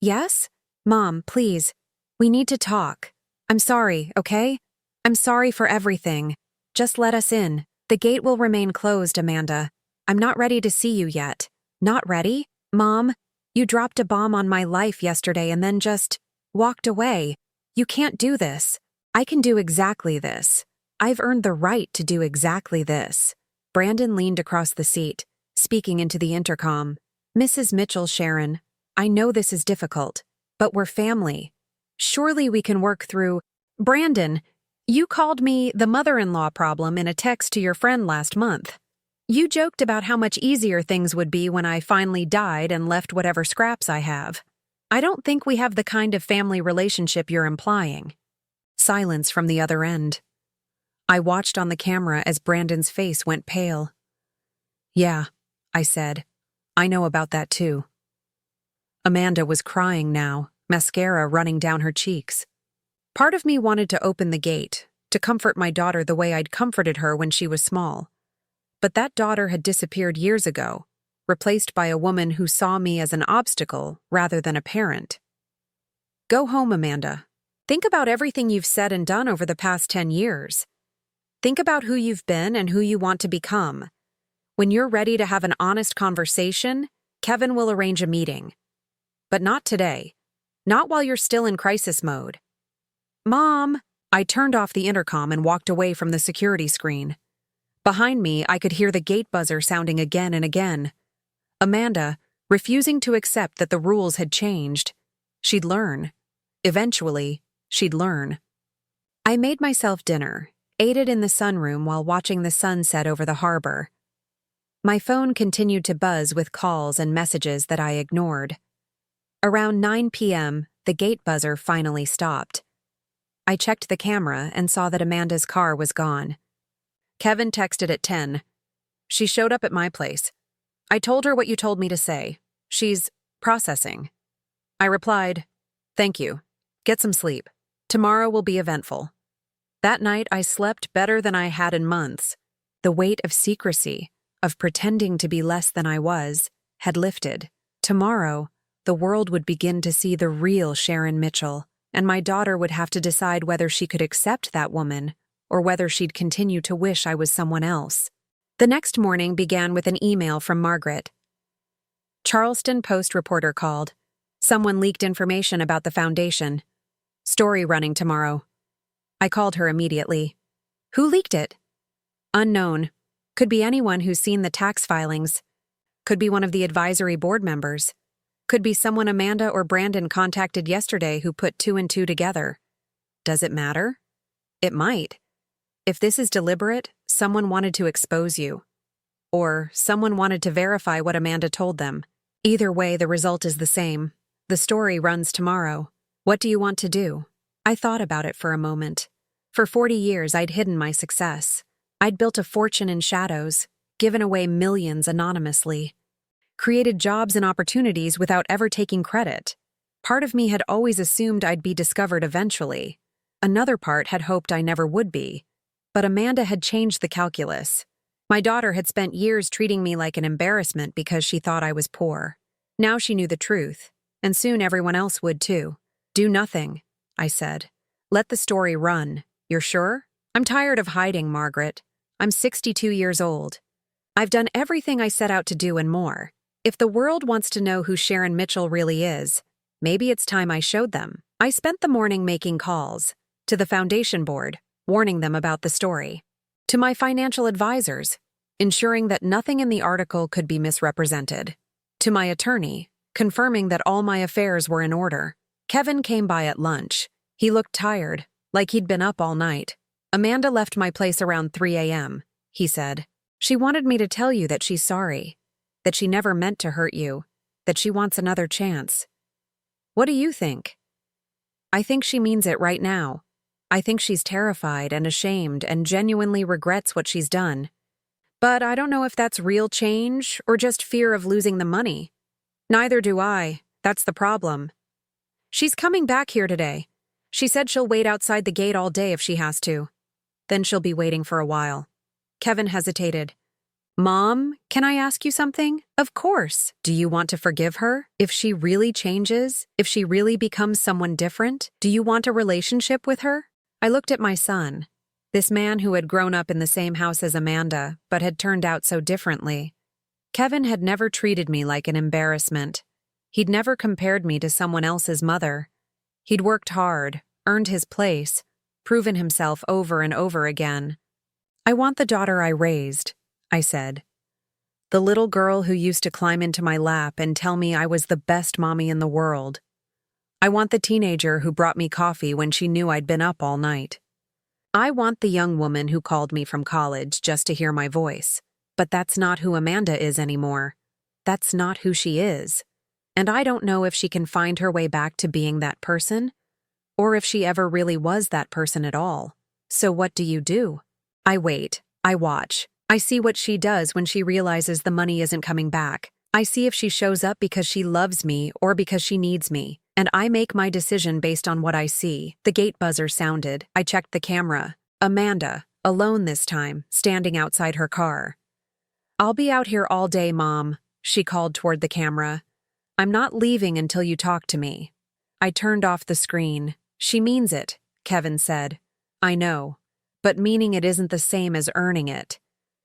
"Yes? Mom, please. We need to talk. I'm sorry, okay? I'm sorry for everything. Just let us in. The gate will remain closed, Amanda. I'm not ready to see you yet." "Not ready? Mom, you dropped a bomb on my life yesterday and then just walked away. You can't do this. I can do exactly this. I've earned the right to do exactly this." Brandon leaned across the seat, speaking into the intercom. "Mrs. Mitchell, Sharon, I know this is difficult, but we're family. Surely we can work through—" "Brandon, you called me the mother-in-law problem in a text to your friend last month. You joked about how much easier things would be when I finally died and left whatever scraps I have. I don't think we have the kind of family relationship you're implying." Silence from the other end. I watched on the camera as Brandon's face went pale. "Yeah," I said. "I know about that too." Amanda was crying now, mascara running down her cheeks. Part of me wanted to open the gate, to comfort my daughter the way I'd comforted her when she was small. But that daughter had disappeared years ago, replaced by a woman who saw me as an obstacle rather than a parent. "Go home, Amanda. Think about everything you've said and done over the past 10 years. Think about who you've been and who you want to become. When you're ready to have an honest conversation, Kevin will arrange a meeting. But not today. Not while you're still in crisis mode. Mom! I turned off the intercom and walked away from the security screen. Behind me, I could hear the gate buzzer sounding again and again. Amanda, refusing to accept that the rules had changed. She'd learn. Eventually, she'd learn. I made myself dinner, ate it in the sunroom while watching the sunset over the harbor. My phone continued to buzz with calls and messages that I ignored. Around 9 p.m., the gate buzzer finally stopped. I checked the camera and saw that Amanda's car was gone. Kevin texted at 10. She showed up at my place. I told her what you told me to say. She's processing. I replied, "Thank you. Get some sleep. Tomorrow will be eventful." That night, I slept better than I had in months. The weight of secrecy, of pretending to be less than I was, had lifted. Tomorrow, the world would begin to see the real Sharon Mitchell, and my daughter would have to decide whether she could accept that woman or whether she'd continue to wish I was someone else. The next morning began with an email from Margaret. Charleston Post reporter called. Someone leaked information about the foundation. Story running tomorrow. I called her immediately. Who leaked it? Unknown. Could be anyone who's seen the tax filings. Could be one of the advisory board members. Could be someone Amanda or Brandon contacted yesterday who put two and two together. Does it matter? It might. If this is deliberate, someone wanted to expose you. Or someone wanted to verify what Amanda told them. Either way, the result is the same. The story runs tomorrow. What do you want to do? I thought about it for a moment. For 40 years, I'd hidden my success. I'd built a fortune in shadows, given away millions anonymously, created jobs and opportunities without ever taking credit. Part of me had always assumed I'd be discovered eventually. Another part had hoped I never would be. But Amanda had changed the calculus. My daughter had spent years treating me like an embarrassment because she thought I was poor. Now she knew the truth, and soon everyone else would too. Do nothing, I said. Let the story run. You're sure? I'm tired of hiding, Margaret. I'm 62 years old. I've done everything I set out to do and more. If the world wants to know who Sharon Mitchell really is, maybe it's time I showed them. I spent the morning making calls. To the foundation board, warning them about the story. To my financial advisors, ensuring that nothing in the article could be misrepresented. To my attorney, confirming that all my affairs were in order. Kevin came by at lunch. He looked tired, like he'd been up all night. Amanda left my place around 3 a.m., he said. She wanted me to tell you that she's sorry, that she never meant to hurt you, that she wants another chance. What do you think? I think she means it right now. I think she's terrified and ashamed and genuinely regrets what she's done. But I don't know if that's real change or just fear of losing the money. Neither do I. That's the problem. She's coming back here today. She said she'll wait outside the gate all day if she has to. Then she'll be waiting for a while. Kevin hesitated. Mom, can I ask you something? Of course. Do you want to forgive her? If she really changes? If she really becomes someone different? Do you want a relationship with her? I looked at my son, this man who had grown up in the same house as Amanda, but had turned out so differently. Kevin had never treated me like an embarrassment. He'd never compared me to someone else's mother. He'd worked hard, earned his place, proven himself over and over again. I want the daughter I raised, I said. The little girl who used to climb into my lap and tell me I was the best mommy in the world. I want the teenager who brought me coffee when she knew I'd been up all night. I want the young woman who called me from college just to hear my voice. But that's not who Amanda is anymore. That's not who she is. And I don't know if she can find her way back to being that person, or if she ever really was that person at all. So what do you do? I wait. I watch. I see what she does when she realizes the money isn't coming back. I see if she shows up because she loves me or because she needs me. And I make my decision based on what I see. The gate buzzer sounded. I checked the camera. Amanda, alone this time, standing outside her car. I'll be out here all day, Mom, she called toward the camera. I'm not leaving until you talk to me. I turned off the screen. She means it, Kevin said. I know. But meaning it isn't the same as earning it.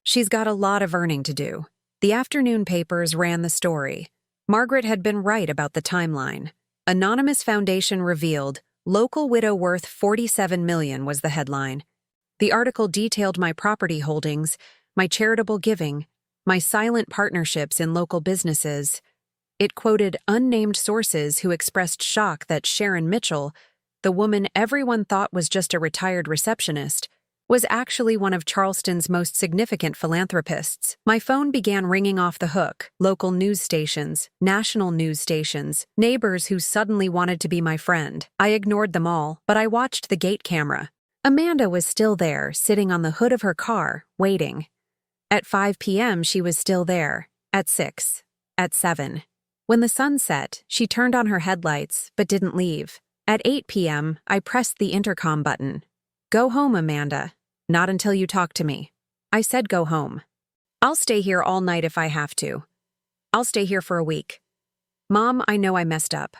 She's got a lot of earning to do. The afternoon papers ran the story. Margaret had been right about the timeline. Anonymous Foundation revealed, local widow worth $47 million was the headline. The article detailed my property holdings, my charitable giving, my silent partnerships in local businesses. It quoted unnamed sources who expressed shock that Sharon Mitchell, the woman everyone thought was just a retired receptionist, was actually one of Charleston's most significant philanthropists. My phone began ringing off the hook. Local news stations, national news stations, neighbors who suddenly wanted to be my friend. I ignored them all, but I watched the gate camera. Amanda was still there, sitting on the hood of her car, waiting. At 5 p.m., she was still there. At 6. At 7. When the sun set, she turned on her headlights, but didn't leave. At 8 p.m., I pressed the intercom button. Go home, Amanda. Not until you talk to me. I said go home. I'll stay here all night if I have to. I'll stay here for a week. Mom, I know I messed up.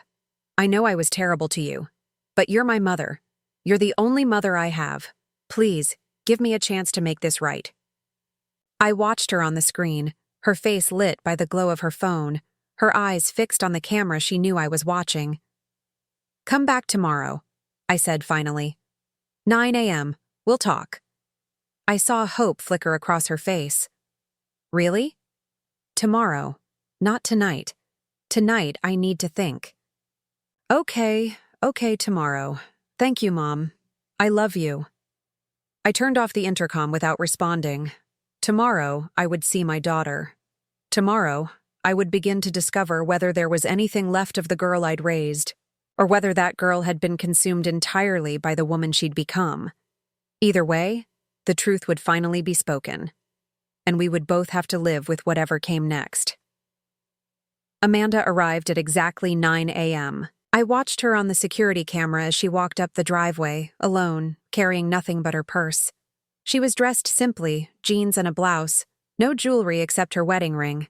I know I was terrible to you. But you're my mother. You're the only mother I have. Please, give me a chance to make this right. I watched her on the screen, her face lit by the glow of her phone, her eyes fixed on the camera she knew I was watching. Come back tomorrow, I said finally. 9 a.m. We'll talk. I saw hope flicker across her face. Really? Tomorrow, not tonight. Tonight I need to think. Okay, tomorrow. Thank you, Mom. I love you. I turned off the intercom without responding. Tomorrow I would see my daughter. Tomorrow I would begin to discover whether there was anything left of the girl I'd raised, or whether that girl had been consumed entirely by the woman she'd become. Either way, the truth would finally be spoken, and we would both have to live with whatever came next. Amanda arrived at exactly 9 a.m. I watched her on the security camera as she walked up the driveway, alone, carrying nothing but her purse. She was dressed simply, jeans and a blouse, no jewelry except her wedding ring.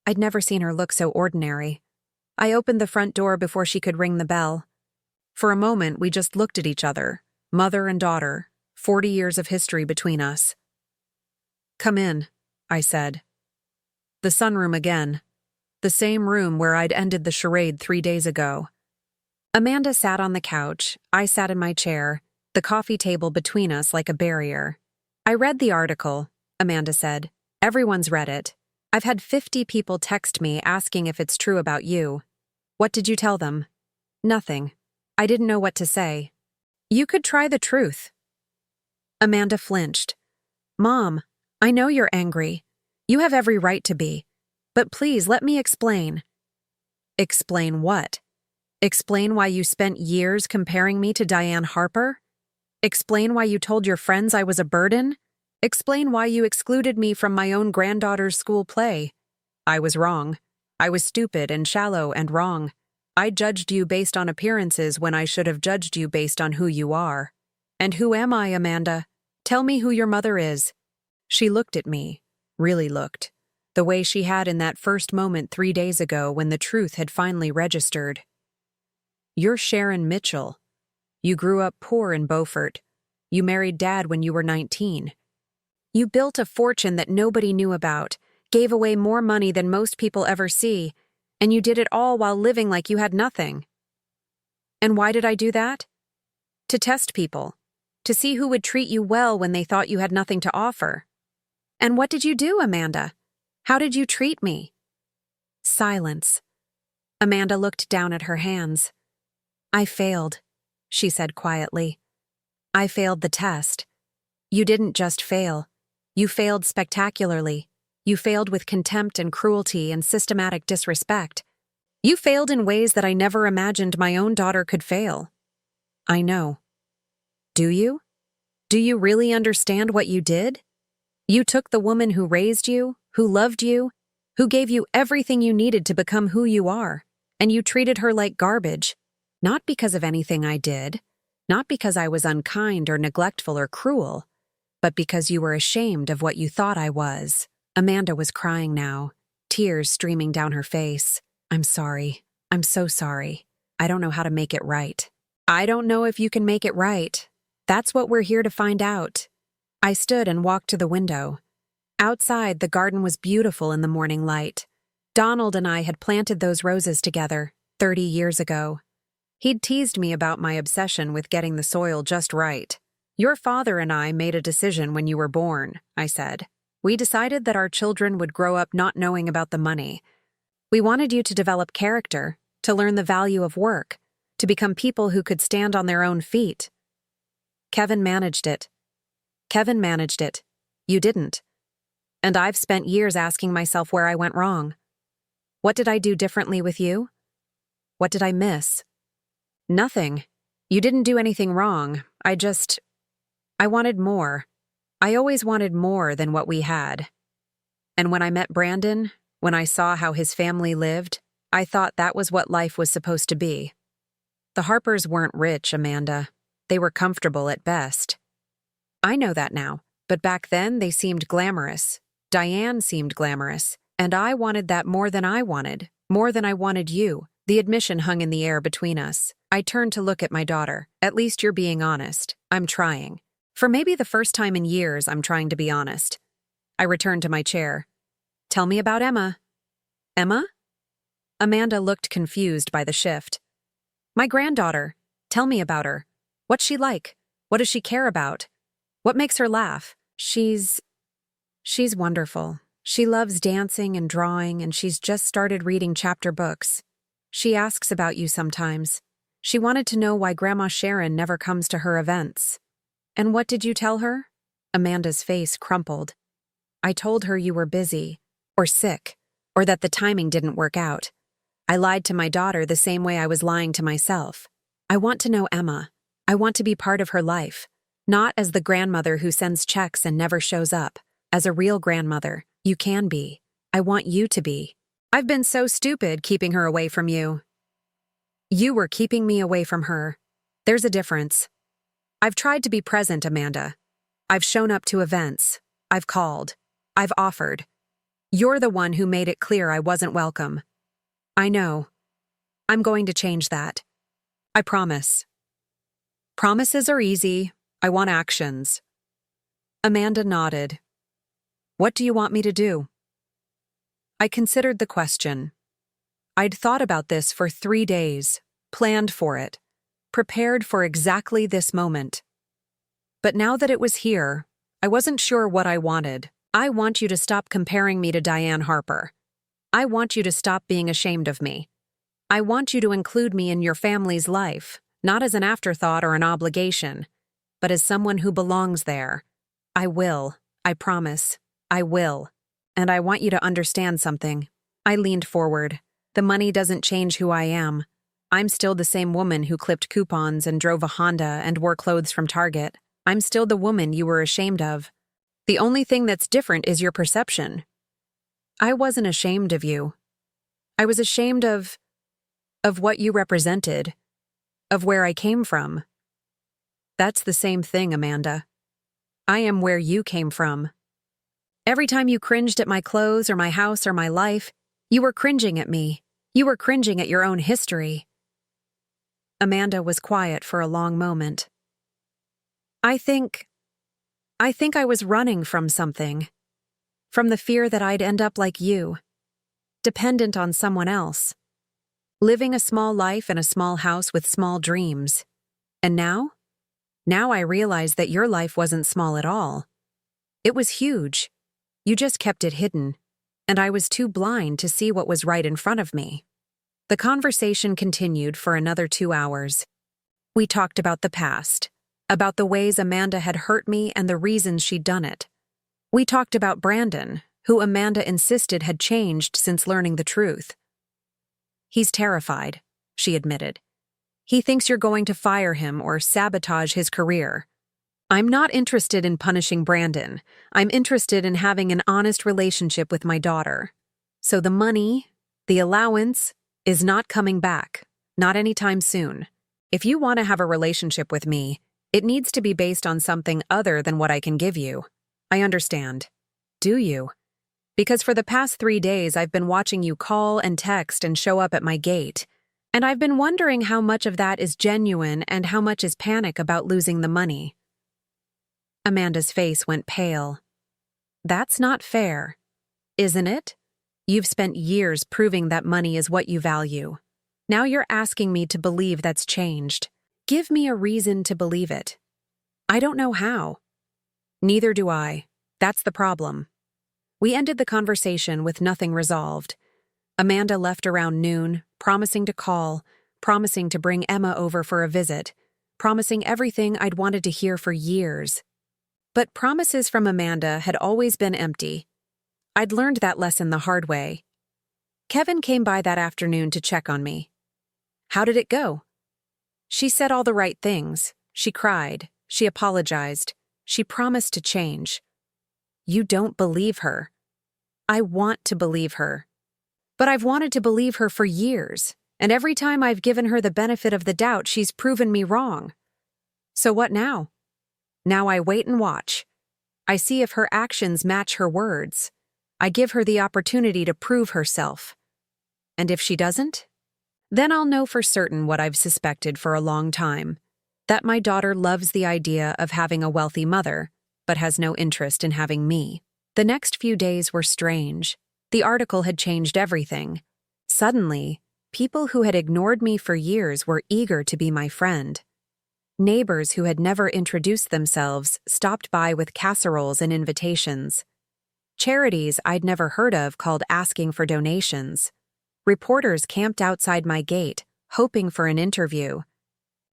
I'd never seen her look so ordinary. I opened the front door before she could ring the bell. For a moment, we just looked at each other, mother and daughter, 40 years of history between us. Come in, I said. The sunroom again. The same room where I'd ended the charade 3 days ago. Amanda sat on the couch, I sat in my chair, the coffee table between us like a barrier. I read the article, Amanda said. Everyone's read it. I've had 50 people text me asking if it's true about you. What did you tell them? Nothing. I didn't know what to say. You could try the truth. Amanda flinched. Mom, I know you're angry. You have every right to be. But please let me explain. Explain what? Explain why you spent years comparing me to Diane Harper? Explain why you told your friends I was a burden? Explain why you excluded me from my own granddaughter's school play. I was wrong. I was stupid and shallow and wrong. I judged you based on appearances when I should have judged you based on who you are. And who am I, Amanda? Tell me who your mother is. She looked at me, really looked, the way she had in that first moment 3 days ago when the truth had finally registered. You're Sharon Mitchell. You grew up poor in Beaufort. You married Dad when you were 19. You built a fortune that nobody knew about, gave away more money than most people ever see, and you did it all while living like you had nothing. And why did I do that? To test people, to see who would treat you well when they thought you had nothing to offer. And what did you do, Amanda? How did you treat me? Silence. Amanda looked down at her hands. I failed, she said quietly. I failed the test. You didn't just fail. You failed spectacularly. You failed with contempt and cruelty and systematic disrespect. You failed in ways that I never imagined my own daughter could fail. I know. Do you? Do you really understand what you did? You took the woman who raised you, who loved you, who gave you everything you needed to become who you are, and you treated her like garbage. Not because of anything I did, not because I was unkind or neglectful or cruel, but because you were ashamed of what you thought I was. Amanda was crying now, tears streaming down her face. I'm sorry. I'm so sorry. I don't know how to make it right. I don't know if you can make it right. That's what we're here to find out. I stood and walked to the window. Outside, the garden was beautiful in the morning light. Donald and I had planted those roses together 30 years ago. He'd teased me about my obsession with getting the soil just right. Your father and I made a decision when you were born, I said. We decided that our children would grow up not knowing about the money. We wanted you to develop character, to learn the value of work, to become people who could stand on their own feet. Kevin managed it. You didn't. And I've spent years asking myself where I went wrong. What did I do differently with you? What did I miss? Nothing. You didn't do anything wrong. I wanted more. I always wanted more than what we had. And when I met Brandon, when I saw how his family lived, I thought that was what life was supposed to be. The Harpers weren't rich, Amanda. They were comfortable at best. I know that now, but back then they seemed glamorous. Diane seemed glamorous, and I wanted that more than I wanted you. The admission hung in the air between us. I turned to look at my daughter. At least you're being honest. I'm trying. For maybe the first time in years, I'm trying to be honest. I returned to my chair. Tell me about Emma. Emma? Amanda looked confused by the shift. My granddaughter. Tell me about her. What's she like? What does she care about? What makes her laugh? She's wonderful. She loves dancing and drawing, and she's just started reading chapter books. She asks about you sometimes. She wanted to know why Grandma Sharon never comes to her events. And what did you tell her? Amanda's face crumpled. I told her you were busy, or sick, or that the timing didn't work out. I lied to my daughter the same way I was lying to myself. I want to know Emma. I want to be part of her life. Not as the grandmother who sends checks and never shows up. As a real grandmother, you can be. I want you to be. I've been so stupid keeping her away from you. You were keeping me away from her. There's a difference. I've tried to be present, Amanda. I've shown up to events. I've called. I've offered. You're the one who made it clear I wasn't welcome. I know. I'm going to change that. I promise. Promises are easy. I want actions. Amanda nodded. What do you want me to do? I considered the question. I'd thought about this for 3 days, planned for it, prepared for exactly this moment. But now that it was here, I wasn't sure what I wanted. I want you to stop comparing me to Diane Harper. I want you to stop being ashamed of me. I want you to include me in your family's life, not as an afterthought or an obligation, but as someone who belongs there. I will. I promise. I will. And I want you to understand something. I leaned forward. The money doesn't change who I am. I'm still the same woman who clipped coupons and drove a Honda and wore clothes from Target. I'm still the woman you were ashamed of. The only thing that's different is your perception. I wasn't ashamed of you. I was ashamed of what you represented, of where I came from. That's the same thing, Amanda. I am where you came from. Every time you cringed at my clothes or my house or my life, you were cringing at me. You were cringing at your own history. Amanda was quiet for a long moment. I think I was running from something. From the fear that I'd end up like you, dependent on someone else. Living a small life in a small house with small dreams. And now? Now I realize that your life wasn't small at all. It was huge. You just kept it hidden, and I was too blind to see what was right in front of me. The conversation continued for another 2 hours. We talked about the past, about the ways Amanda had hurt me and the reasons she'd done it. We talked about Brandon, who Amanda insisted had changed since learning the truth. He's terrified, she admitted. He thinks you're going to fire him or sabotage his career. I'm not interested in punishing Brandon. I'm interested in having an honest relationship with my daughter. So the money, the allowance, is not coming back. Not anytime soon. If you want to have a relationship with me, it needs to be based on something other than what I can give you. I understand. Do you? Because for the past 3 days I've been watching you call and text and show up at my gate. And I've been wondering how much of that is genuine and how much is panic about losing the money. Amanda's face went pale. That's not fair, isn't it? You've spent years proving that money is what you value. Now you're asking me to believe that's changed. Give me a reason to believe it. I don't know how. Neither do I. That's the problem. We ended the conversation with nothing resolved. Amanda left around noon, promising to call, promising to bring Emma over for a visit, promising everything I'd wanted to hear for years. But promises from Amanda had always been empty. I'd learned that lesson the hard way. Kevin came by that afternoon to check on me. How did it go? She said all the right things. She cried. She apologized. She promised to change. You don't believe her. I want to believe her. But I've wanted to believe her for years, and every time I've given her the benefit of the doubt, she's proven me wrong. So what now? Now I wait and watch. I see if her actions match her words. I give her the opportunity to prove herself. And if she doesn't? Then I'll know for certain what I've suspected for a long time, that my daughter loves the idea of having a wealthy mother, but has no interest in having me. The next few days were strange. The article had changed everything. Suddenly, people who had ignored me for years were eager to be my friend. Neighbors who had never introduced themselves stopped by with casseroles and invitations. Charities I'd never heard of called asking for donations. Reporters camped outside my gate, hoping for an interview.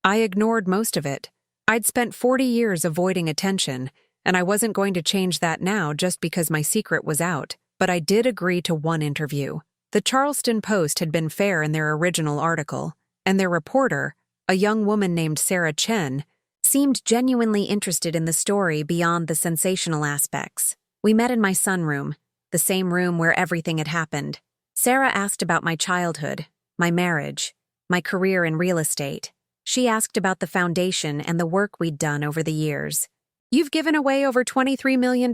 I ignored most of it. I'd spent 40 years avoiding attention, and I wasn't going to change that now just because my secret was out. But I did agree to one interview. The Charleston Post had been fair in their original article, and their reporter, a young woman named Sarah Chen, seemed genuinely interested in the story beyond the sensational aspects. We met in my sunroom, the same room where everything had happened. Sarah asked about my childhood, my marriage, my career in real estate. She asked about the foundation and the work we'd done over the years. "You've given away over $23 million,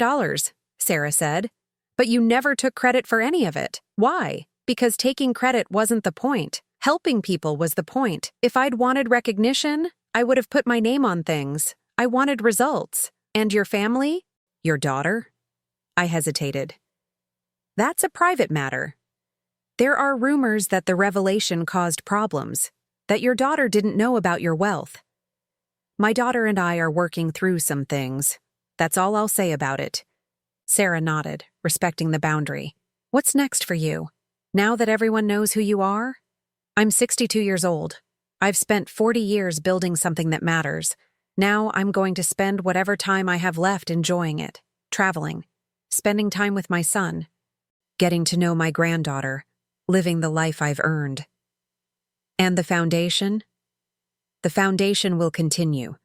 Sarah said. But you never took credit for any of it. Why? Because taking credit wasn't the point. Helping people was the point. If I'd wanted recognition, I would have put my name on things. I wanted results. And your family? Your daughter?" I hesitated. "That's a private matter. There are rumors that the revelation caused problems, that your daughter didn't know about your wealth. My daughter and I are working through some things. That's all I'll say about it." Sarah nodded, respecting the boundary. "What's next for you? Now that everyone knows who you are?" "I'm 62 years old. I've spent 40 years building something that matters. Now I'm going to spend whatever time I have left enjoying it, traveling, spending time with my son, getting to know my granddaughter, living the life I've earned." "And the foundation?" "The foundation will continue.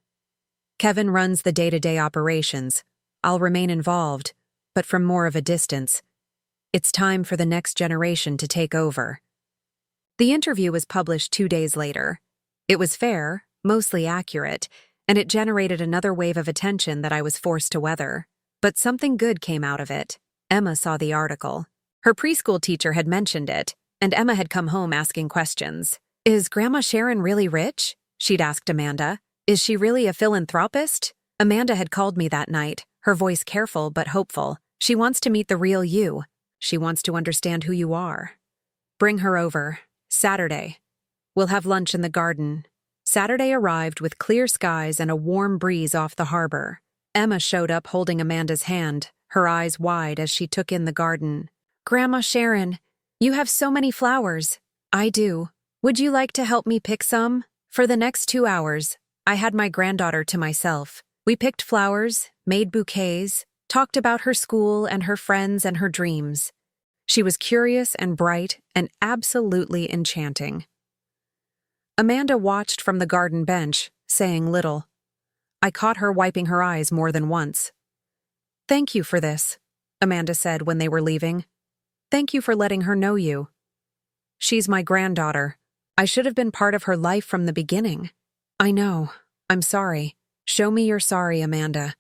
Kevin runs the day-to-day operations. I'll remain involved, but from more of a distance. It's time for the next generation to take over." The interview was published 2 days later. It was fair, mostly accurate, and it generated another wave of attention that I was forced to weather. But something good came out of it. Emma saw the article. Her preschool teacher had mentioned it, and Emma had come home asking questions. "Is Grandma Sharon really rich?" she'd asked Amanda. "Is she really a philanthropist?" Amanda had called me that night, her voice careful but hopeful. "She wants to meet the real you. She wants to understand who you are. Bring her over. Saturday. We'll have lunch in the garden." Saturday arrived with clear skies and a warm breeze off the harbor. Emma showed up holding Amanda's hand, her eyes wide as she took in the garden. "Grandma Sharon, you have so many flowers." "I do. Would you like to help me pick some?" For the next 2 hours, I had my granddaughter to myself. We picked flowers, made bouquets, talked about her school and her friends and her dreams. She was curious and bright and absolutely enchanting. Amanda watched from the garden bench, saying little. I caught her wiping her eyes more than once. "Thank you for this," Amanda said when they were leaving. "Thank you for letting her know you. She's my granddaughter. I should have been part of her life from the beginning." "I know. I'm sorry." "Show me you're sorry, Amanda.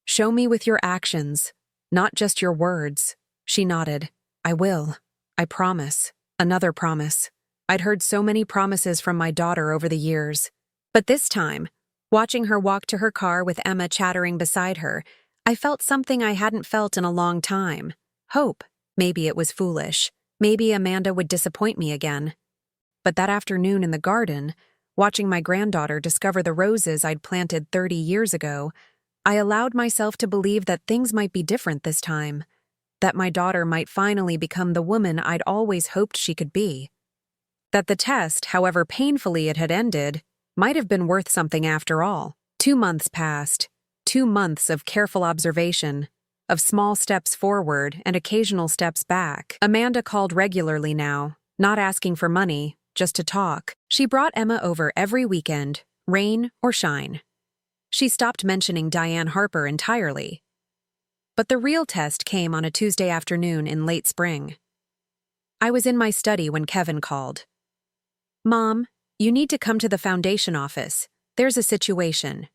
Show me with your actions, not just your words." She nodded. "I will. I promise." Another promise. I'd heard so many promises from my daughter over the years. But this time, watching her walk to her car with Emma chattering beside her, I felt something I hadn't felt in a long time. Hope. Maybe it was foolish. Maybe Amanda would disappoint me again. But that afternoon in the garden, watching my granddaughter discover the roses I'd planted 30 years ago, I allowed myself to believe that things might be different this time, that my daughter might finally become the woman I'd always hoped she could be. That the test, however painfully it had ended, might have been worth something after all. 2 months passed. 2 months of careful observation, of small steps forward and occasional steps back. Amanda called regularly now, not asking for money, just to talk. She brought Emma over every weekend, rain or shine. She stopped mentioning Diane Harper entirely. But the real test came on a Tuesday afternoon in late spring. I was in my study when Kevin called. "Mom, you need to come to the foundation office. There's a situation."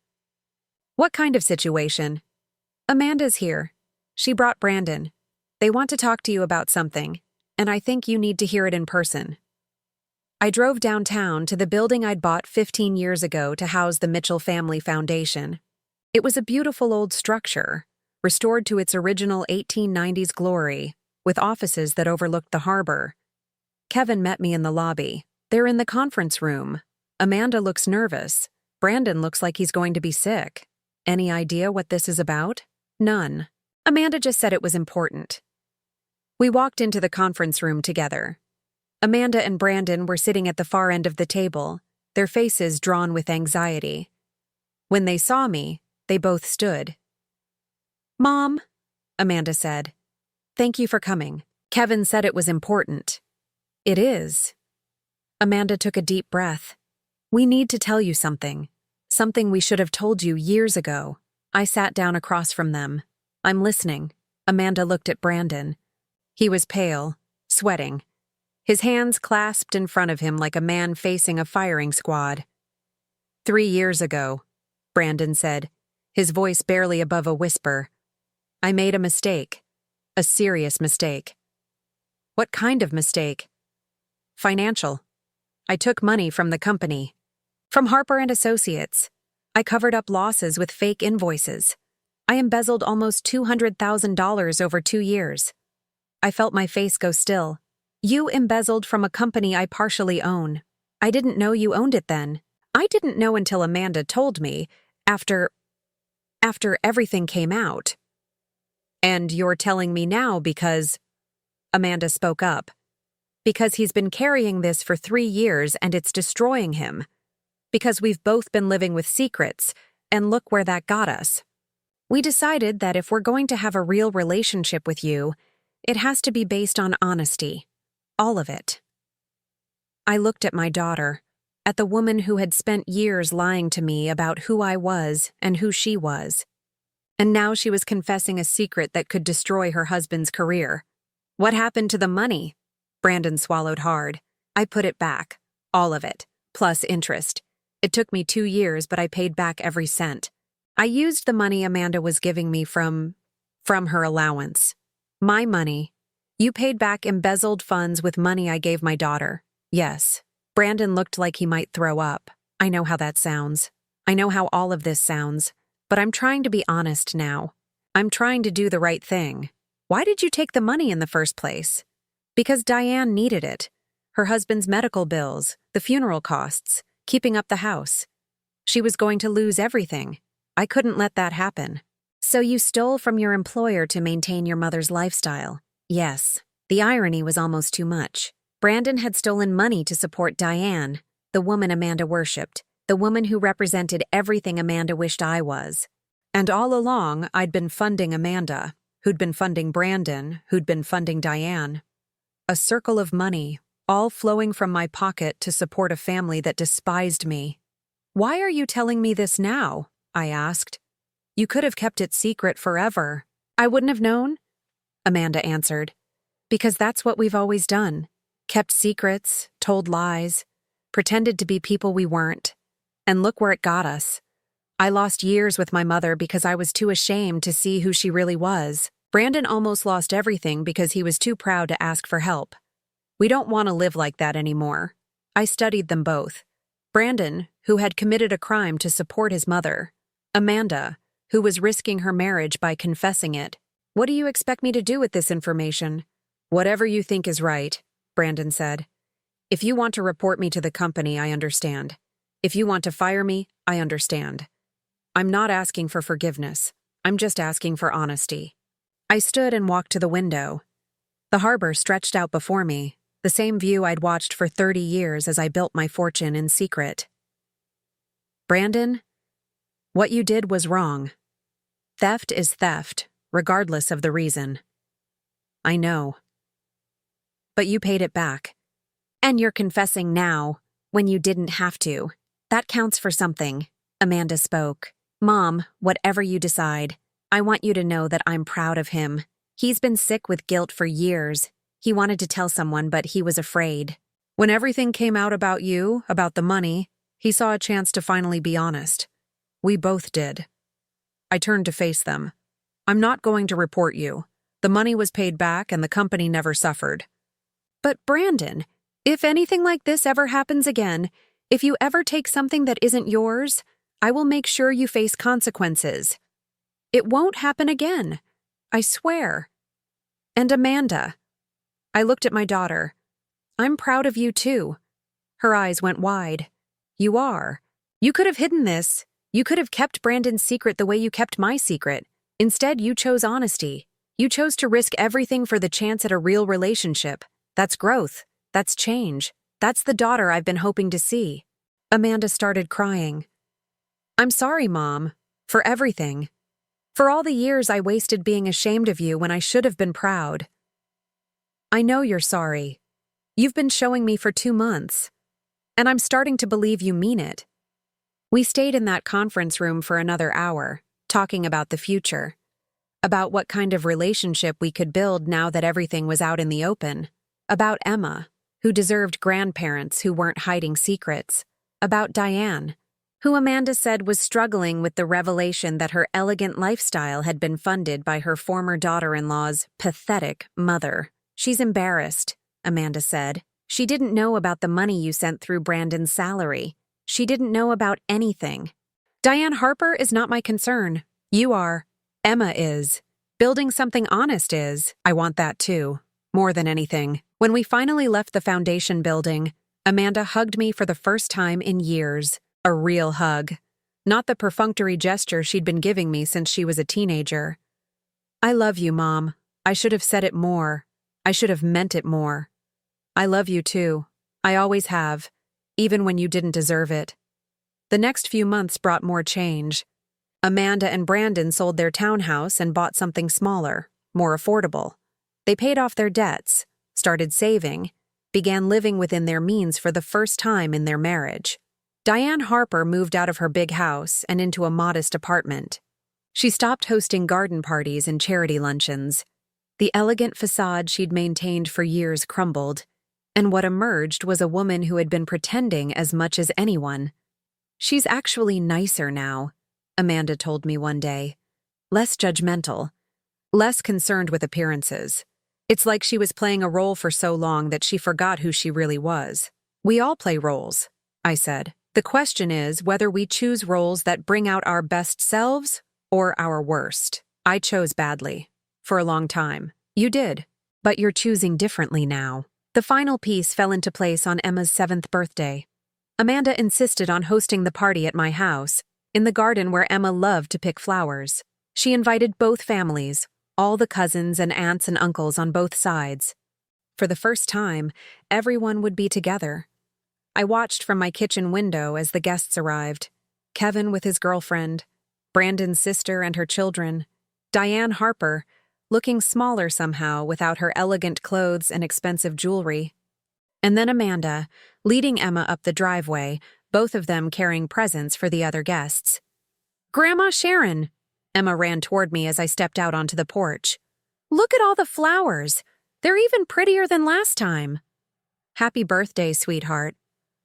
"What kind of situation?" "Amanda's here. She brought Brandon. They want to talk to you about something, and I think you need to hear it in person." I drove downtown to the building I'd bought 15 years ago to house the Mitchell Family Foundation. It was a beautiful old structure, restored to its original 1890s glory, with offices that overlooked the harbor. Kevin met me in the lobby. They're in the conference room. Amanda looks nervous. Brandon looks like he's going to be sick. Any idea what this is about? None. Amanda just said it was important. We walked into the conference room together. Amanda and Brandon were sitting at the far end of the table, their faces drawn with anxiety. When they saw me, they both stood. "Mom," Amanda said, "thank you for coming. Kevin said it was important." "It is." Amanda took a deep breath. "We need to tell you something. Something we should have told you years ago." I sat down across from them. "I'm listening." Amanda looked at Brandon. He was pale, sweating. His hands clasped in front of him like a man facing a firing squad. 3 years ago, Brandon said, his voice barely above a whisper, "I made a mistake. A serious mistake." "What kind of mistake?" "Financial. I took money from the company. From Harper and Associates. I covered up losses with fake invoices. I embezzled almost $200,000 over 2 years. I felt my face go still. "You embezzled from a company I partially own. I didn't know you owned it then. I didn't know until Amanda told me, after everything came out." "And you're telling me now because—" Amanda spoke up. "Because he's been carrying this for 3 years and it's destroying him. Because we've both been living with secrets, and look where that got us. We decided that if we're going to have a real relationship with you, it has to be based on honesty. All of it." I looked at my daughter, at the woman who had spent years lying to me about who I was and who she was. And now she was confessing a secret that could destroy her husband's career. "What happened to the money?" Brandon swallowed hard. "I put it back. All of it. Plus interest. It took me 2 years, but I paid back every cent. I used the money Amanda was giving me from her allowance. My money. You paid back embezzled funds with money I gave my daughter." "Yes." Brandon looked like he might throw up. "I know how that sounds. I know how all of this sounds. But I'm trying to be honest now. I'm trying to do the right thing. Why did you take the money in the first place?" "Because Diane needed it. Her husband's medical bills, the funeral costs, keeping up the house. She was going to lose everything. I couldn't let that happen." "So you stole from your employer to maintain your mother's lifestyle?" "Yes." The irony was almost too much. Brandon had stolen money to support Diane, the woman Amanda worshipped, the woman who represented everything Amanda wished I was. And all along, I'd been funding Amanda, who'd been funding Brandon, who'd been funding Diane. A circle of money, all flowing from my pocket to support a family that despised me. "Why are you telling me this now?" I asked. "You could have kept it secret forever." "I wouldn't have known," Amanda answered. "Because that's what we've always done. Kept secrets, told lies, pretended to be people we weren't. And look where it got us. I lost years with my mother because I was too ashamed to see who she really was. Brandon almost lost everything because he was too proud to ask for help. We don't want to live like that anymore. I studied them both. Brandon, who had committed a crime to support his mother. Amanda, who was risking her marriage by confessing it. What do you expect me to do with this information? Whatever you think is right, Brandon said. If you want to report me to the company, I understand. If you want to fire me, I understand. I'm not asking for forgiveness. I'm just asking for honesty. I stood and walked to the window. The harbor stretched out before me, the same view I'd watched for 30 years as I built my fortune in secret. Brandon, what you did was wrong. Theft is theft, regardless of the reason. I know. But you paid it back. And you're confessing now, when you didn't have to. That counts for something, Amanda spoke. Mom, whatever you decide, I want you to know that I'm proud of him. He's been sick with guilt for years. He wanted to tell someone, but he was afraid. When everything came out about you, about the money, he saw a chance to finally be honest. We both did. I turned to face them. I'm not going to report you. The money was paid back and the company never suffered. But Brandon, if anything like this ever happens again, if you ever take something that isn't yours, I will make sure you face consequences. It won't happen again. I swear. And Amanda. I looked at my daughter. I'm proud of you too. Her eyes went wide. You are. You could have hidden this. You could have kept Brandon's secret the way you kept my secret. Instead, you chose honesty. You chose to risk everything for the chance at a real relationship. That's growth. That's change. That's the daughter I've been hoping to see. Amanda started crying. I'm sorry, Mom, for everything. For all the years I wasted being ashamed of you when I should have been proud. I know you're sorry. You've been showing me for 2 months. And I'm starting to believe you mean it. We stayed in that conference room for another hour, talking about the future. About what kind of relationship we could build now that everything was out in the open. About Emma, who deserved grandparents who weren't hiding secrets. About Diane, who Amanda said was struggling with the revelation that her elegant lifestyle had been funded by her former daughter-in-law's pathetic mother. She's embarrassed, Amanda said. She didn't know about the money you sent through Brandon's salary. She didn't know about anything. Diane Harper is not my concern. You are. Emma is. Building something honest is. I want that too. More than anything. When we finally left the foundation building, Amanda hugged me for the first time in years. A real hug. Not the perfunctory gesture she'd been giving me since she was a teenager. I love you, Mom. I should have said it more. I should have meant it more. I love you too. I always have, even when you didn't deserve it. The next few months brought more change. Amanda and Brandon sold their townhouse and bought something smaller, more affordable. They paid off their debts, started saving, began living within their means for the first time in their marriage. Diane Harper moved out of her big house and into a modest apartment. She stopped hosting garden parties and charity luncheons. The elegant facade she'd maintained for years crumbled, and what emerged was a woman who had been pretending as much as anyone. She's actually nicer now, Amanda told me one day. Less judgmental, less concerned with appearances. It's like she was playing a role for so long that she forgot who she really was. We all play roles, I said. The question is whether we choose roles that bring out our best selves or our worst. I chose badly. For a long time. You did. But you're choosing differently now. The final piece fell into place on Emma's 7th birthday. Amanda insisted on hosting the party at my house, in the garden where Emma loved to pick flowers. She invited both families, all the cousins and aunts and uncles on both sides. For the first time, everyone would be together. I watched from my kitchen window as the guests arrived. Kevin with his girlfriend, Brandon's sister and her children, Diane Harper, looking smaller somehow without her elegant clothes and expensive jewelry. And then Amanda, leading Emma up the driveway, both of them carrying presents for the other guests. Grandma Sharon! Emma ran toward me as I stepped out onto the porch. Look at all the flowers! They're even prettier than last time. Happy birthday, sweetheart.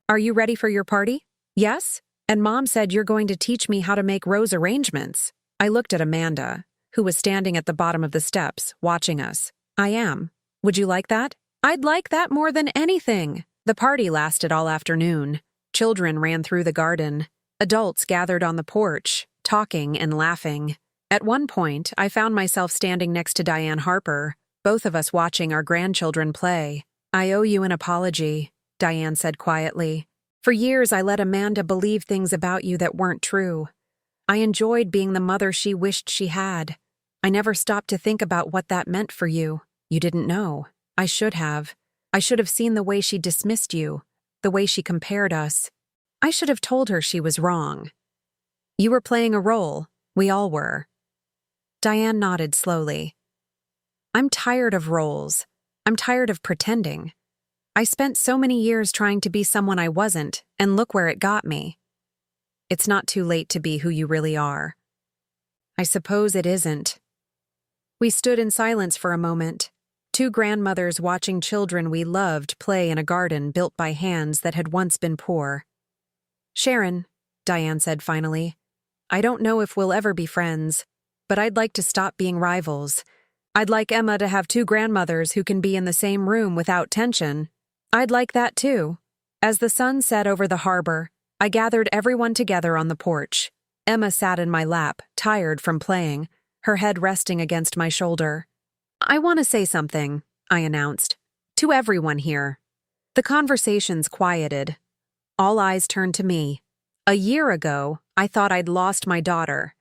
Are you ready for your party? Yes? And Mom said you're going to teach me how to make rose arrangements. I looked at Amanda, who was standing at the bottom of the steps, watching us. I am. Would you like that? I'd like that more than anything. The party lasted all afternoon. Children ran through the garden. Adults gathered on the porch, talking and laughing. At one point, I found myself standing next to Diane Harper, both of us watching our grandchildren play. "I owe you an apology," Diane said quietly. "For years, I let Amanda believe things about you that weren't true. I enjoyed being the mother she wished she had. I never stopped to think about what that meant for you. You didn't know. I should have. I should have seen the way she dismissed you, the way she compared us. I should have told her she was wrong. You were playing a role. We all were." Diane nodded slowly. "I'm tired of roles. I'm tired of pretending. I spent so many years trying to be someone I wasn't, and look where it got me. It's not too late to be who you really are." "I suppose it isn't." We stood in silence for a moment, two grandmothers watching children we loved play in a garden built by hands that had once been poor. "Sharon," Diane said finally, "I don't know if we'll ever be friends, but I'd like to stop being rivals. I'd like Emma to have two grandmothers who can be in the same room without tension. I'd like that too." As the sun set over the harbor, I gathered everyone together on the porch. Emma sat in my lap, tired from playing, her head resting against my shoulder. "I want to say something," I announced, "to everyone here." The conversations quieted. All eyes turned to me. A year ago, I thought I'd lost my daughter.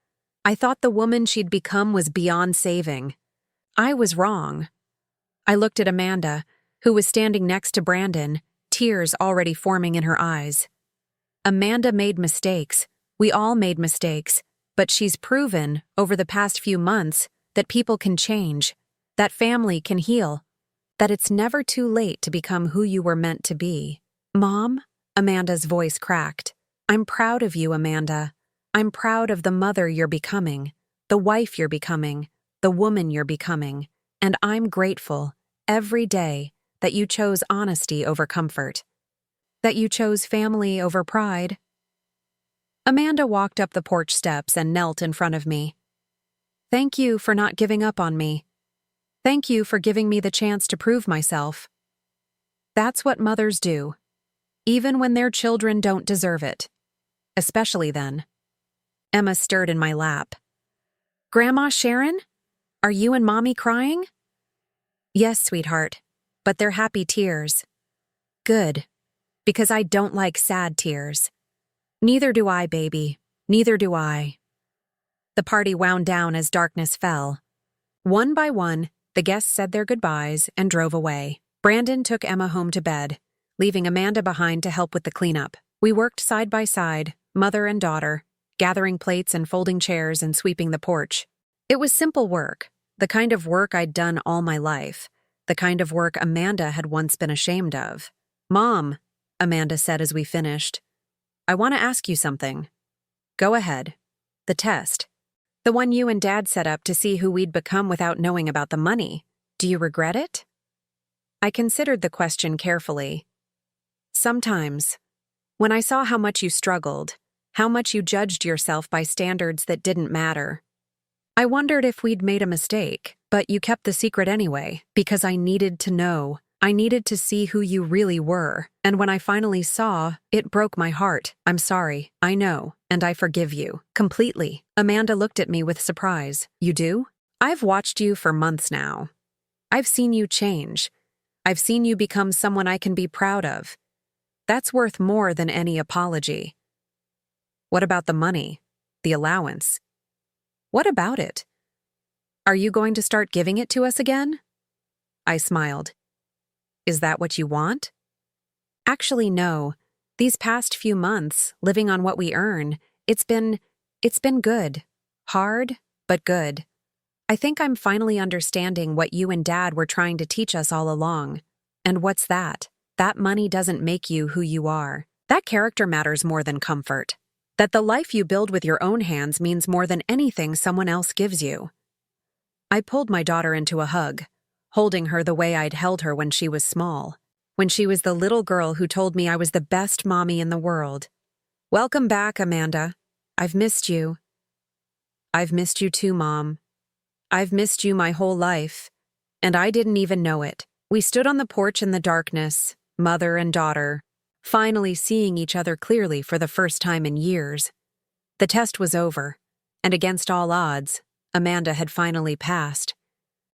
I thought the woman she'd become was beyond saving. I was wrong. I looked at Amanda, who was standing next to Brandon, tears already forming in her eyes. Amanda made mistakes. We all made mistakes. But she's proven, over the past few months, that people can change, that family can heal, that it's never too late to become who you were meant to be. "Mom?" Amanda's voice cracked. "I'm proud of you, Amanda. I'm proud of the mother you're becoming, the wife you're becoming, the woman you're becoming, and I'm grateful, every day, that you chose honesty over comfort, that you chose family over pride." Amanda walked up the porch steps and knelt in front of me. "Thank you for not giving up on me. Thank you for giving me the chance to prove myself. That's what mothers do, even when their children don't deserve it. Especially then." Emma stirred in my lap. "Grandma Sharon? Are you and Mommy crying?" "Yes, sweetheart, but they're happy tears." "Good, because I don't like sad tears." "Neither do I, baby. Neither do I." The party wound down as darkness fell. One by one, the guests said their goodbyes and drove away. Brandon took Emma home to bed, leaving Amanda behind to help with the cleanup. We worked side by side, mother and daughter, gathering plates and folding chairs and sweeping the porch. It was simple work, the kind of work I'd done all my life, the kind of work Amanda had once been ashamed of. "Mom," Amanda said as we finished, "I want to ask you something." "Go ahead." "The test. The one you and Dad set up to see who we'd become without knowing about the money. Do you regret it?" I considered the question carefully. "Sometimes. When I saw how much you struggled, how much you judged yourself by standards that didn't matter. I wondered if we'd made a mistake, but you kept the secret anyway, because I needed to know. I needed to see who you really were, and when I finally saw, it broke my heart. I'm sorry, I know, and I forgive you. Completely." Amanda looked at me with surprise. "You do?" "I've watched you for months now. I've seen you change. I've seen you become someone I can be proud of. That's worth more than any apology." "What about the money? The allowance? What about it? Are you going to start giving it to us again?" I smiled. "Is that what you want?" "Actually, no. These past few months, living on what we earn, it's been good. Hard, but good. I think I'm finally understanding what you and Dad were trying to teach us all along. And what's that? That money doesn't make you who you are. That character matters more than comfort. That the life you build with your own hands means more than anything someone else gives you." I pulled my daughter into a hug, holding her the way I'd held her when she was small, when she was the little girl who told me I was the best mommy in the world. "Welcome back, Amanda. I've missed you." "I've missed you too, Mom. I've missed you my whole life, and I didn't even know it." We stood on the porch in the darkness, mother and daughter, finally seeing each other clearly for the first time in years. The test was over, and against all odds, Amanda had finally passed.